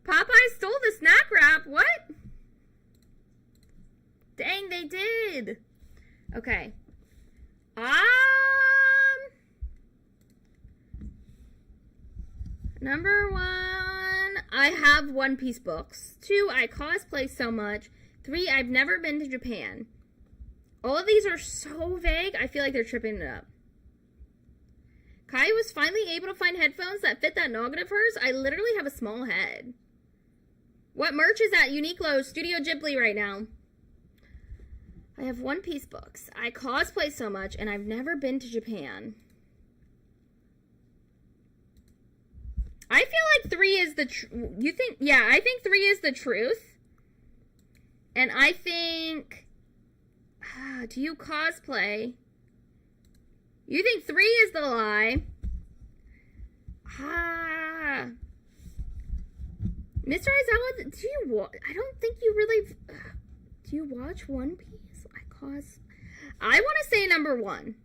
Popeye stole the snack wrap. What? Dang, they did. Okay. Number 1, I have One Piece books. 2, I cosplay so much. 3, I've never been to Japan. All of these are so vague, I feel like they're tripping it up. Kai was finally able to find headphones that fit that noggin of hers. I literally have a small head. What merch is at Uniqlo Studio Ghibli right now? I have One Piece books. I cosplay so much, and I've never been to Japan. I feel like 3 is the you think? Yeah, I think 3 is the truth. And I think do you cosplay? You think 3 is the lie? Mr. Aizawa, do you I don't think you really do you watch One Piece? I want to say number 1.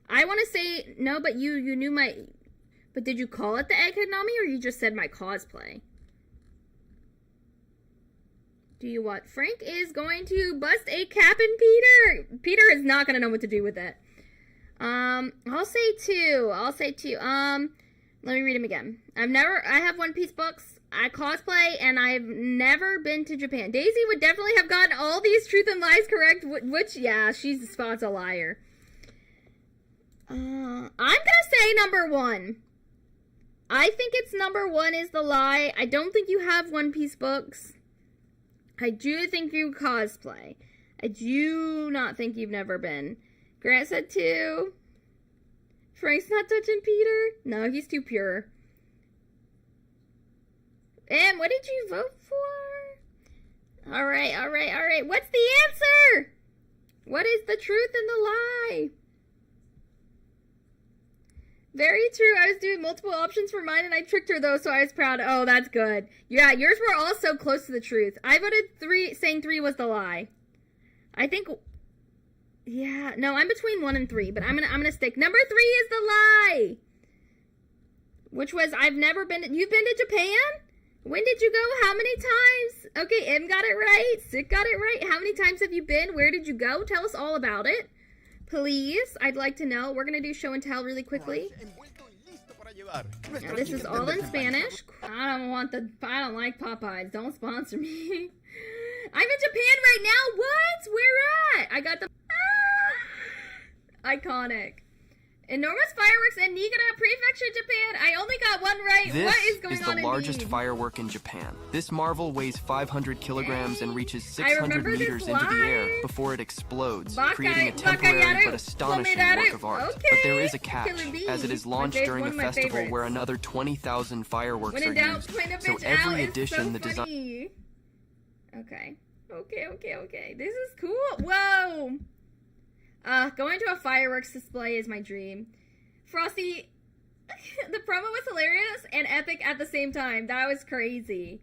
I want to say no, but you knew my. But did you call it the Egghead Nami, or you just said my cosplay? Do you what? Frank is going to bust a cap in Peter. Peter is not going to know what to do with it. I'll say 2. Let me read them again. I have One Piece books. I cosplay, and I've never been to Japan. Daisy would definitely have gotten all these truth and lies correct, which, yeah, she's spots a liar. I'm gonna say number 1. I think it's number 1 is the lie. I don't think you have One Piece books. I do think you cosplay. I do not think you've never been. Grant said 2. Frank's not touching Peter? No, he's too pure. And what did you vote for? Alright. What's the answer? What is the truth and the lie? Very true. I was doing multiple options for mine and I tricked her though, so I was proud. Oh, that's good. Yeah, yours were all so close to the truth. I voted 3, saying 3 was the lie. I think... Yeah, no, I'm between 1 and 3, but I'm gonna stick. Number 3 is the lie! Which was, I've never been... You've been to Japan? When did you go? How many times? Okay, M got it right. Sick got it right. How many times have you been? Where did you go? Tell us all about it. Please, I'd like to know. We're going to do show and tell really quickly. Now, this is all in Spanish. I don't like Popeyes. Don't sponsor me. I'm in Japan right now. What? Where at? I got the... Iconic. Enormous fireworks in Niigata Prefecture, Japan. I only got 1 right. What is going on in This is the largest firework in Japan. This marvel weighs 500 kilograms and reaches 600 meters into the air before it explodes, creating a temporary but astonishing work of art. But there is a catch, as it is launched during a festival where another 20,000 fireworks are used. So every edition, the design... Okay. This is cool. Whoa. Going to a fireworks display is my dream. Frosty, the promo was hilarious and epic at the same time. That was crazy.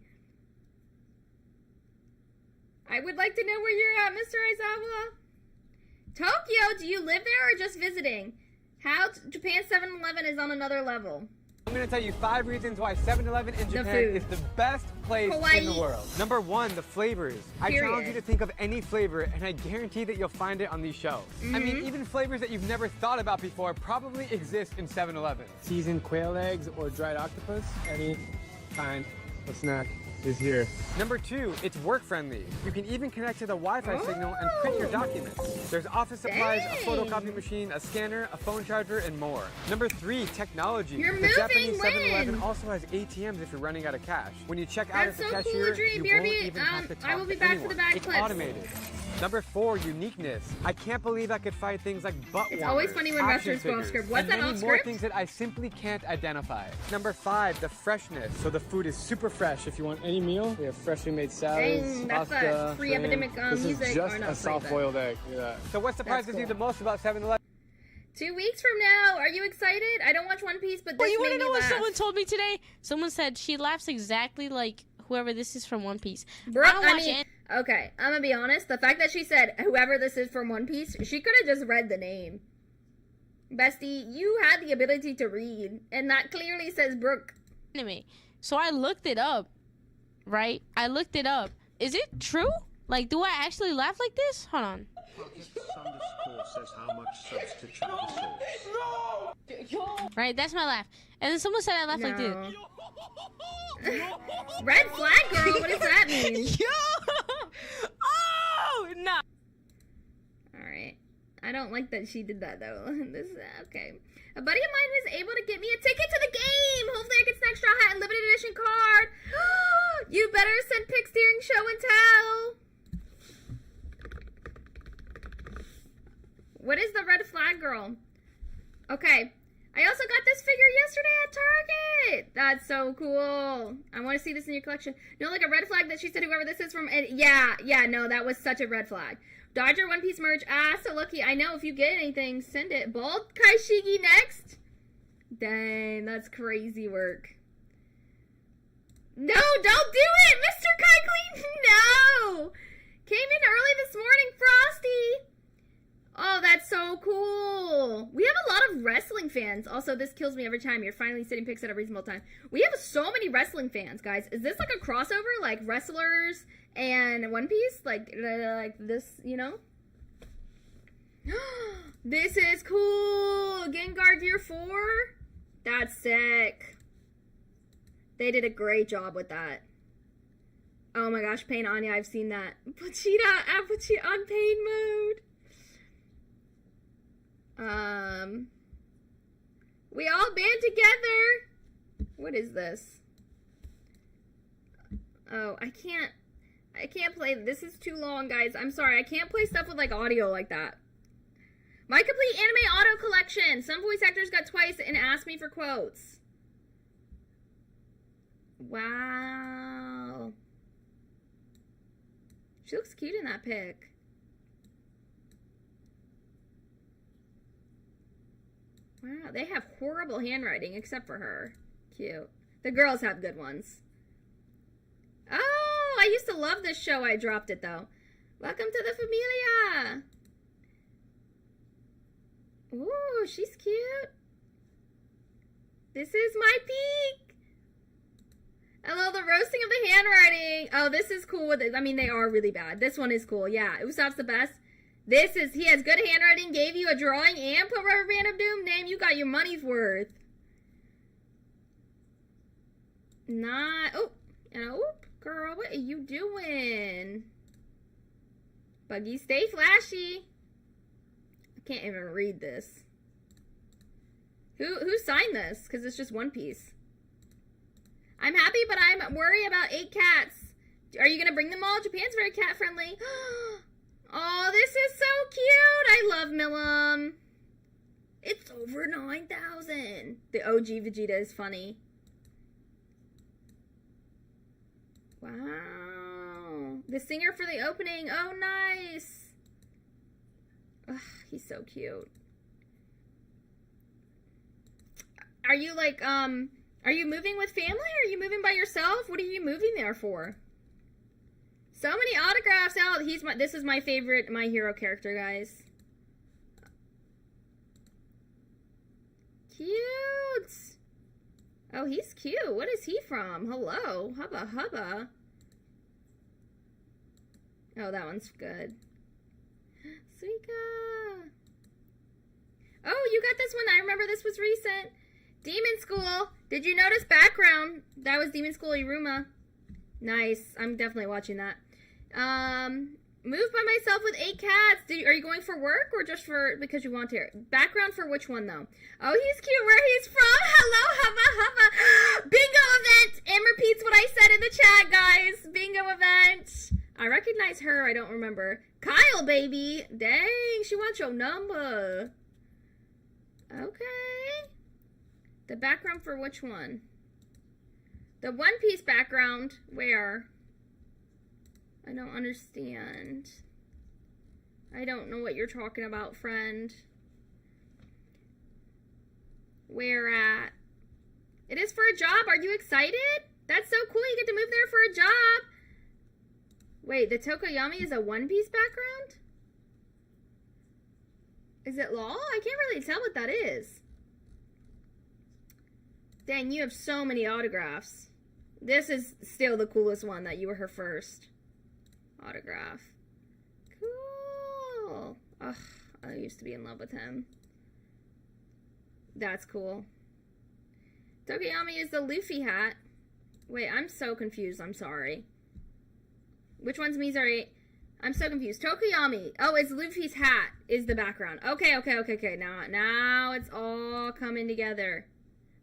I would like to know where you're at, Mr. Aizawa. Tokyo, do you live there or just visiting? How Japan 7-Eleven is on another level. I'm going to tell you 5 reasons why 7-Eleven in Japan is the best place in the world. Number 1, the flavors. I challenge you to think of any flavor, and I guarantee that you'll find it on these shelves. I mean, even flavors that you've never thought about before probably exist in 7-Eleven. Seasoned quail eggs or dried octopus, any kind of snack is here. Number 2, it's work-friendly. You can even connect to the Wi-Fi signal and print your documents. There's office supplies, a photocopy machine, a scanner, a phone charger, and more. Number 3, technology. The Japanese 7-Eleven also has ATMs if you're running out of cash. When you check out at the cashier, you won't even have to talk to anyone. It's automated. Number 4, uniqueness. I can't believe I could find things like butt warmers, It's always funny when wrestlers go off script. What's that off script? More things that I simply can't identify. Number 5, the freshness. So the food is super fresh. If you want any meal, we have freshly made salads, that's pasta, a pre-epidemic this music. is just a soft-boiled egg. Yeah. So what surprises you the most about 7-Eleven? 2 weeks from now, are you excited? I don't watch One Piece, but this you made want to me know what laugh. someone told me today? Someone said she laughs exactly like whoever this is from One Piece. Bro, I don't watch it. Okay, I'm gonna be honest. The fact that she said whoever this is from One Piece, she could have just read the name. Bestie, you had the ability to read, and that clearly says Brooke. Anime. So I looked it up, right? I looked it up. Is it true? Like, do I actually laugh like this? Hold on. Right, that's my laugh. And then someone said I laugh like this. Red flag, girl. What does that mean? Oh no. All right. I don't like that she did that though. This okay. A buddy of mine was able to get me a ticket to the game. Hopefully I get an extra hat and limited edition card. You better send pics during show and tell. What is the red flag, girl? Okay. I also got this figure yesterday at Target. That's so cool. I want to see this in your collection. No, like a red flag that she said whoever this is from. Yeah, no, that was such a red flag. Dodger One Piece merch. Ah, so lucky. I know if you get anything, send it. Bald Kaishigi next. Dang, that's crazy work. No, don't do it, Mr. Kaikleen. No. Came in early this morning, Frosty. Oh, that's so cool. We have a lot of wrestling fans. Also, this kills me every time. You're finally sitting pics at a reasonable time. We have so many wrestling fans, guys. Is this like a crossover? Like wrestlers and One Piece? Like this, you know? This is cool. Gengar Gear 4? That's sick. They did a great job with that. Oh my gosh, Pain Anya, I've seen that. Pochita on pain mode. We all band together. What is this? Oh, I can't play. This is too long, guys. I'm sorry. I can't play stuff with like audio like that. My complete anime auto collection. Some voice actors got twice and asked me for quotes. Wow. She looks cute in that pic. Wow, they have horrible handwriting except for her. Cute. The girls have good ones. Oh, I used to love this show. I dropped it though. Welcome to the familia. Ooh, she's cute. This is my peak. Hello, the roasting of the handwriting. Oh, this is cool. I mean, they are really bad. This one is cool. Yeah, Usopp's the best. He has good handwriting, gave you a drawing, and put Rubber Band of Doom. Name, you got your money's worth. Oh, girl, what are you doing? Buggy, stay flashy. I can't even read this. Who signed this? Because it's just One Piece. I'm happy, but I'm worried about 8 cats. Are you going to bring them all? Japan's very cat friendly. Oh, this is so cute. I love Milam. It's over 9,000. The OG Vegeta is funny. Wow. The singer for the opening. Oh, nice. Ugh, he's so cute. Are you like, are you moving with family? Or are you moving by yourself? What are you moving there for? So many autographs out. This is my favorite My Hero character, guys. Cute. Oh, he's cute. What is he from? Hello. Hubba hubba. Oh, that one's good. Suika. Oh, you got this one. I remember this was recent. Demon School. Did you notice background? That was Demon School Iruma. Nice. I'm definitely watching that. Moved by myself with 8 cats. Are you going for work or just for because you want to? Background for which one though? Oh, he's cute. Where he's from? Hello, hubba hubba. Bingo event. And repeats what I said in the chat, guys. Bingo event. I recognize her. I don't remember. Kyle, baby. Dang, she wants your number. Okay. The background for which one? The One Piece background. Where? I don't understand. I don't know what you're talking about, friend. Where at? It is for a job. Are you excited? That's so cool. You get to move there for a job. Wait, the Tokoyami is a One Piece background? Is it law? I can't really tell what that is. Dang, you have so many autographs. This is still the coolest one that you were her first autograph. Cool. Ugh, I used to be in love with him. That's cool. Tokoyami is the Luffy hat. Wait, I'm so confused. I'm sorry. Which one's Mizari? I'm so confused. Tokoyami. Oh, it's Luffy's hat is the background. Okay. Now it's all coming together.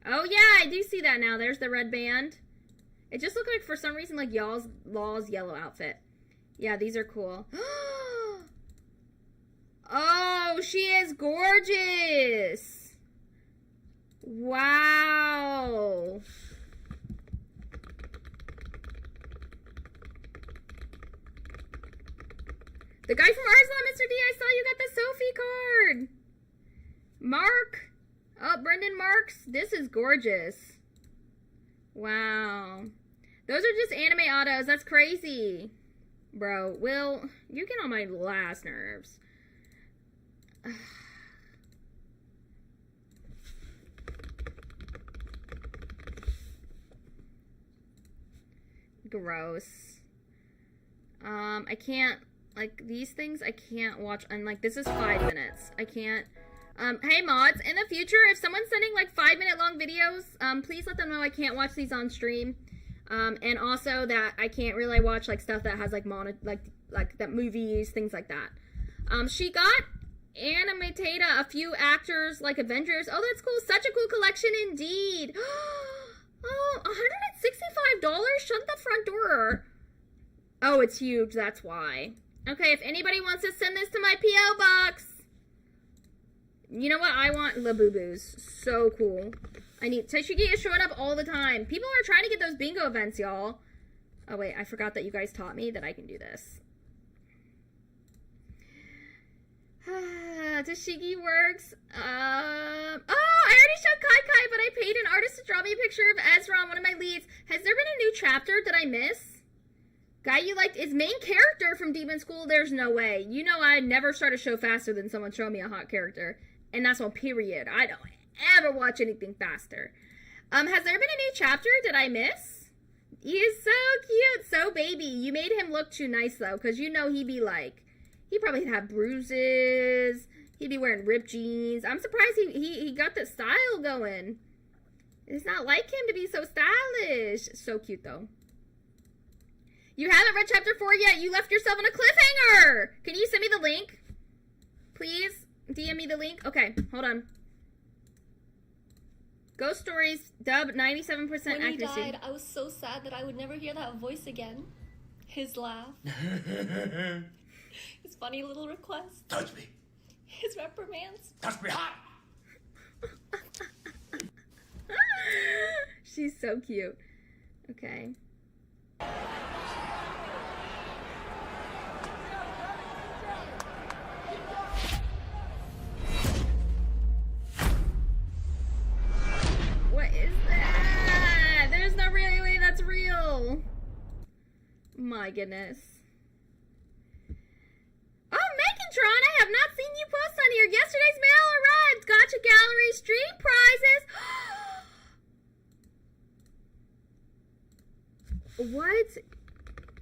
Oh, yeah, I do see that now. There's the red band. It just looked like, for some reason, like Law's yellow outfit. Yeah, these are cool. Oh, she is gorgeous. Wow. The guy from Arslan, Mr. D, I saw you got the Sophie card. Mark. Oh, Brendan Marks. This is gorgeous. Wow. Those are just anime autos. That's crazy. Bro, Will, you get on my last nerves. Gross. I can't, like, these things I can't watch, and, like, this is 5 minutes. I can't. Hey mods, in the future, if someone's sending, like, 5-minute long videos, please let them know I can't watch these on stream. And also that I can't really watch, like, stuff that has, like, that movies, things like that. She got animated a few actors, like, Avengers. Oh, that's cool. Such a cool collection indeed. Oh, $165? Shut the front door. Oh, it's huge. That's why. Okay, if anybody wants to send this to my P.O. box. You know what? I want Labubu's. So cool. I need... Tashigi is showing up all the time. People are trying to get those bingo events, y'all. Oh, wait. I forgot that you guys taught me that I can do this. Tashigi works. Oh, I already showed Kai Kai, but I paid an artist to draw me a picture of Ezra on one of my leads. Has there been a new chapter? Did I miss? Guy you liked is main character from Demon School? There's no way. You know I never start a show faster than someone showing me a hot character. And that's on period. I don't ever watch anything faster. Has there been a new chapter? Did I miss? He is so cute. So baby. You made him look too nice though, because you know he'd be like, he'd probably have bruises. He'd be wearing ripped jeans. I'm surprised he got the style going. It's not like him to be so stylish. So cute though. You haven't read chapter 4 yet. You left yourself on a cliffhanger. Can you send me the link? Please DM me the link. Okay, hold on. Ghost Stories, dub, 97% accuracy. When he died, I was so sad that I would never hear that voice again. His laugh. His funny little requests. Touch me. His reprimands. Touch me hot. She's so cute. Okay. What is that? There's no real way that's real. My goodness. Oh, Megatron, I have not seen you post on here. Yesterday's mail arrived. Gotcha Gallery stream prizes. What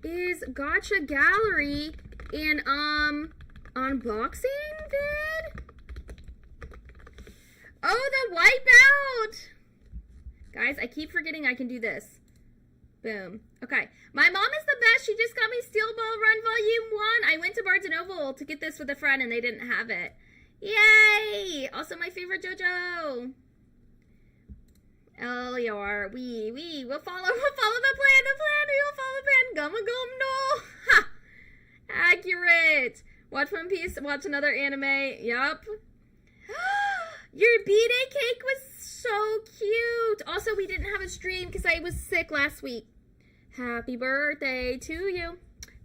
is Gotcha Gallery in, unboxing vid? Oh, the wipeout! Guys, I keep forgetting I can do this. Boom. Okay. My mom is the best. She just got me Steel Ball Run Volume 1. I went to Barnes & Noble to get this with a friend and they didn't have it. Yay! Also my favorite JoJo. Elior. We'll follow the plan. We will follow the plan. Gumma gum no. Ha! Accurate. Watch One Piece. Watch another anime. Yup. Your B-Day cake was so cute. Also, we didn't have a stream because I was sick last week. Happy birthday to you.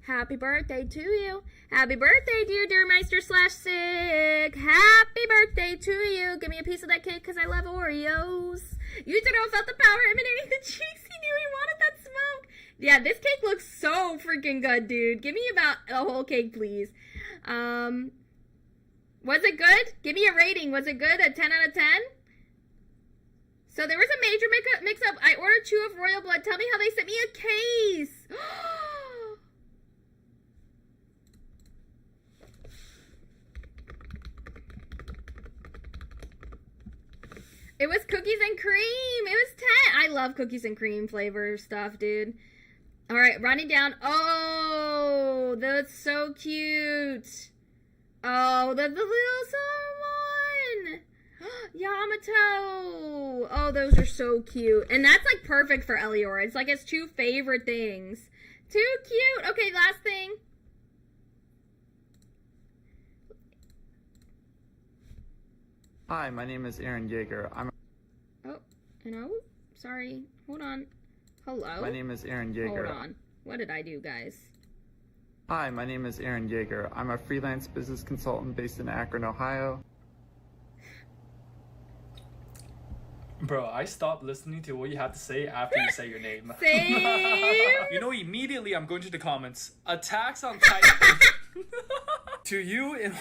Happy birthday to you. Happy birthday, dear Durmeister /sick. Happy birthday to you. Give me a piece of that cake because I love Oreos. Yutaro felt the power emanating the cheeks. He knew he wanted that smoke. Yeah, this cake looks so freaking good, dude. Give me about a whole cake, please. Was it good? Give me a rating. Was it good? A 10 out of 10? So there was a major mix-up. I ordered 2 of Royal Blood. Tell me how they sent me a case. It was cookies and cream. It was 10. I love cookies and cream flavor stuff, dude. All right, running down. Oh, that's so cute. Oh, the little someone. Yamato. Oh, those are so cute. And that's like perfect for Elior. It's like his 2 favorite things. Too cute. Okay, last thing. Hi, my name is Aaron Yeager. I'm And oh, sorry. Hold on. Hello? My name is Aaron Yeager. Hold on. What did I do, guys? Hi, my name is Aaron Yeager. I'm a freelance business consultant based in Akron, Ohio. Bro, I stopped listening to what you have to say after you say your name. Same. You know, immediately I'm going to the comments. Attacks on Titan. To you in...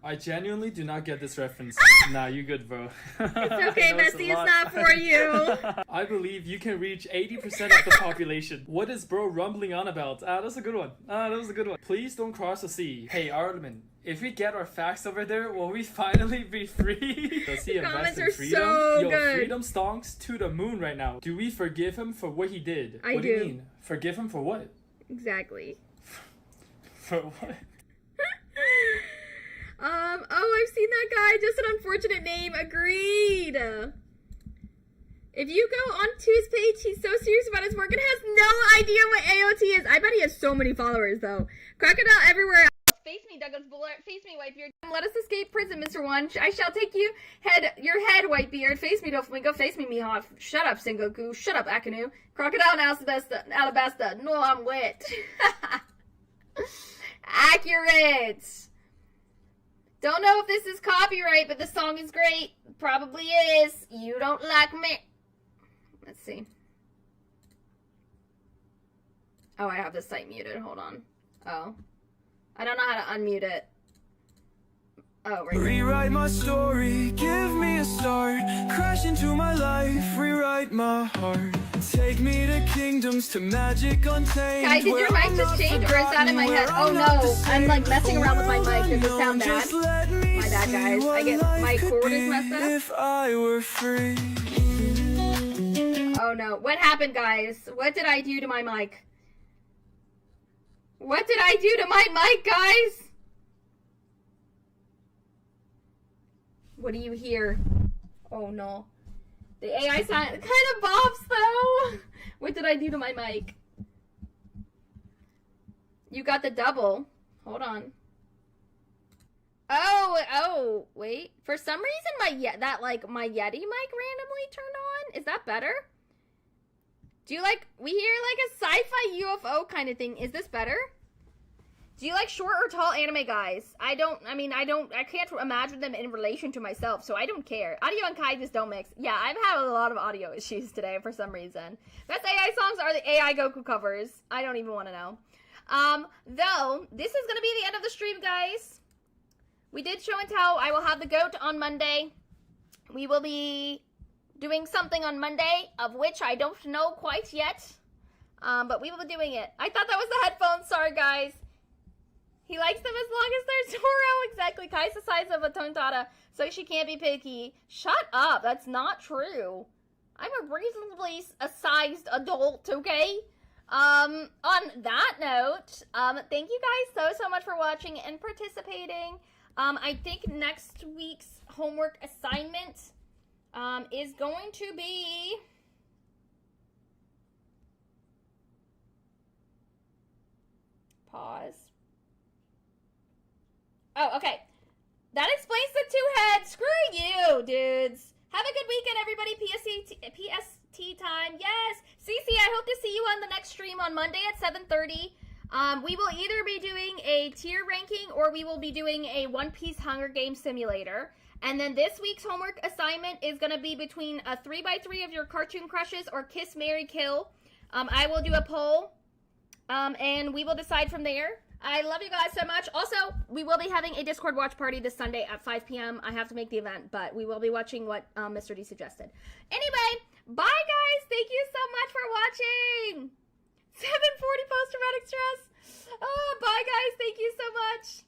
I genuinely do not get this reference. Nah, you good, bro. It's okay, Messi, it's not for you. I believe you can reach 80% of the population. What is bro rumbling on about? That's a good one. That was a good one. Please don't cross the sea. Hey, Arleman, if we get our facts over there, will we finally be free? Does he invest in freedom? So Yo, good. freedom stonks to the moon right now. Do we forgive him for what he did? I What do you do. mean? Forgive him for what? Exactly. For what? Oh, I've seen that guy. Just an unfortunate name. Agreed. If you go onto his page, he's so serious about his work and has no idea what AOT is. I bet he has so many followers, though. Crocodile everywhere. Face me, Douglas Bullard. Face me, Whitebeard. Let us escape prison, Mr. One. I shall take you your head, Whitebeard. Face me, Doflamingo. Face me, Mihawk. Shut up, Sengoku. Shut up, Akanu. Crocodile and Alabasta. No, I'm wet. Accurate. Don't know if this is copyright, but the song is great. Probably is. You don't like me. Let's see. Oh, I have the site muted. Hold on. Oh. I don't know how to unmute it. Oh, right. Rewrite my story, give me a start. Crash into my life, rewrite my heart. Take me to kingdoms, to magic untamed. Guys, did your mic just change, or is that in my head? Oh no, I'm like messing around with my mic. Does it sound bad? My bad, guys. I get my cord is messed up. If I were free. Oh no, what happened, guys? What did I do to my mic? What did I do to my mic, guys? What do you hear? Oh no. The AI sound kind of bops though. What did I do to my mic? You got the double. Hold on. Oh, wait. For some reason my Yeti mic randomly turned on. Is that better? Do you we hear like a sci-fi UFO kind of thing. Is this better? Do you like short or tall anime guys? I can't imagine them in relation to myself, so I don't care. Audio and Kai just don't mix. Yeah, I've had a lot of audio issues today for some reason. Best AI songs are the AI Goku covers. I don't even want to know. Though, this is going to be the end of the stream, guys. We did show and tell. I will have the GOAT on Monday. We will be doing something on Monday, of which I don't know quite yet. But we will be doing it. I thought that was the headphones. Sorry, guys. He likes them as long as they're Zoro. Exactly. Kai's the size of a Tontara, so she can't be picky. Shut up. That's not true. I'm a reasonably sized adult, okay? On that note, thank you guys so much for watching and participating. I think next week's homework assignment, is going to be... Pause. Oh, okay. That explains the two heads. Screw you, dudes. Have a good weekend, everybody. PST time. Yes. Cece, I hope to see you on the next stream on Monday at 7:30. We will either be doing a tier ranking or we will be doing a One Piece Hunger Games simulator. And then this week's homework assignment is going to be between a 3x3 of your cartoon crushes or Kiss, Marry, Kill. I will do a poll, and we will decide from there. I love you guys so much. Also, we will be having a Discord watch party this Sunday at 5 p.m. I have to make the event, but we will be watching what Mr. D suggested. Anyway, bye guys. Thank you so much for watching. 740 post-traumatic stress. Oh, bye guys. Thank you so much.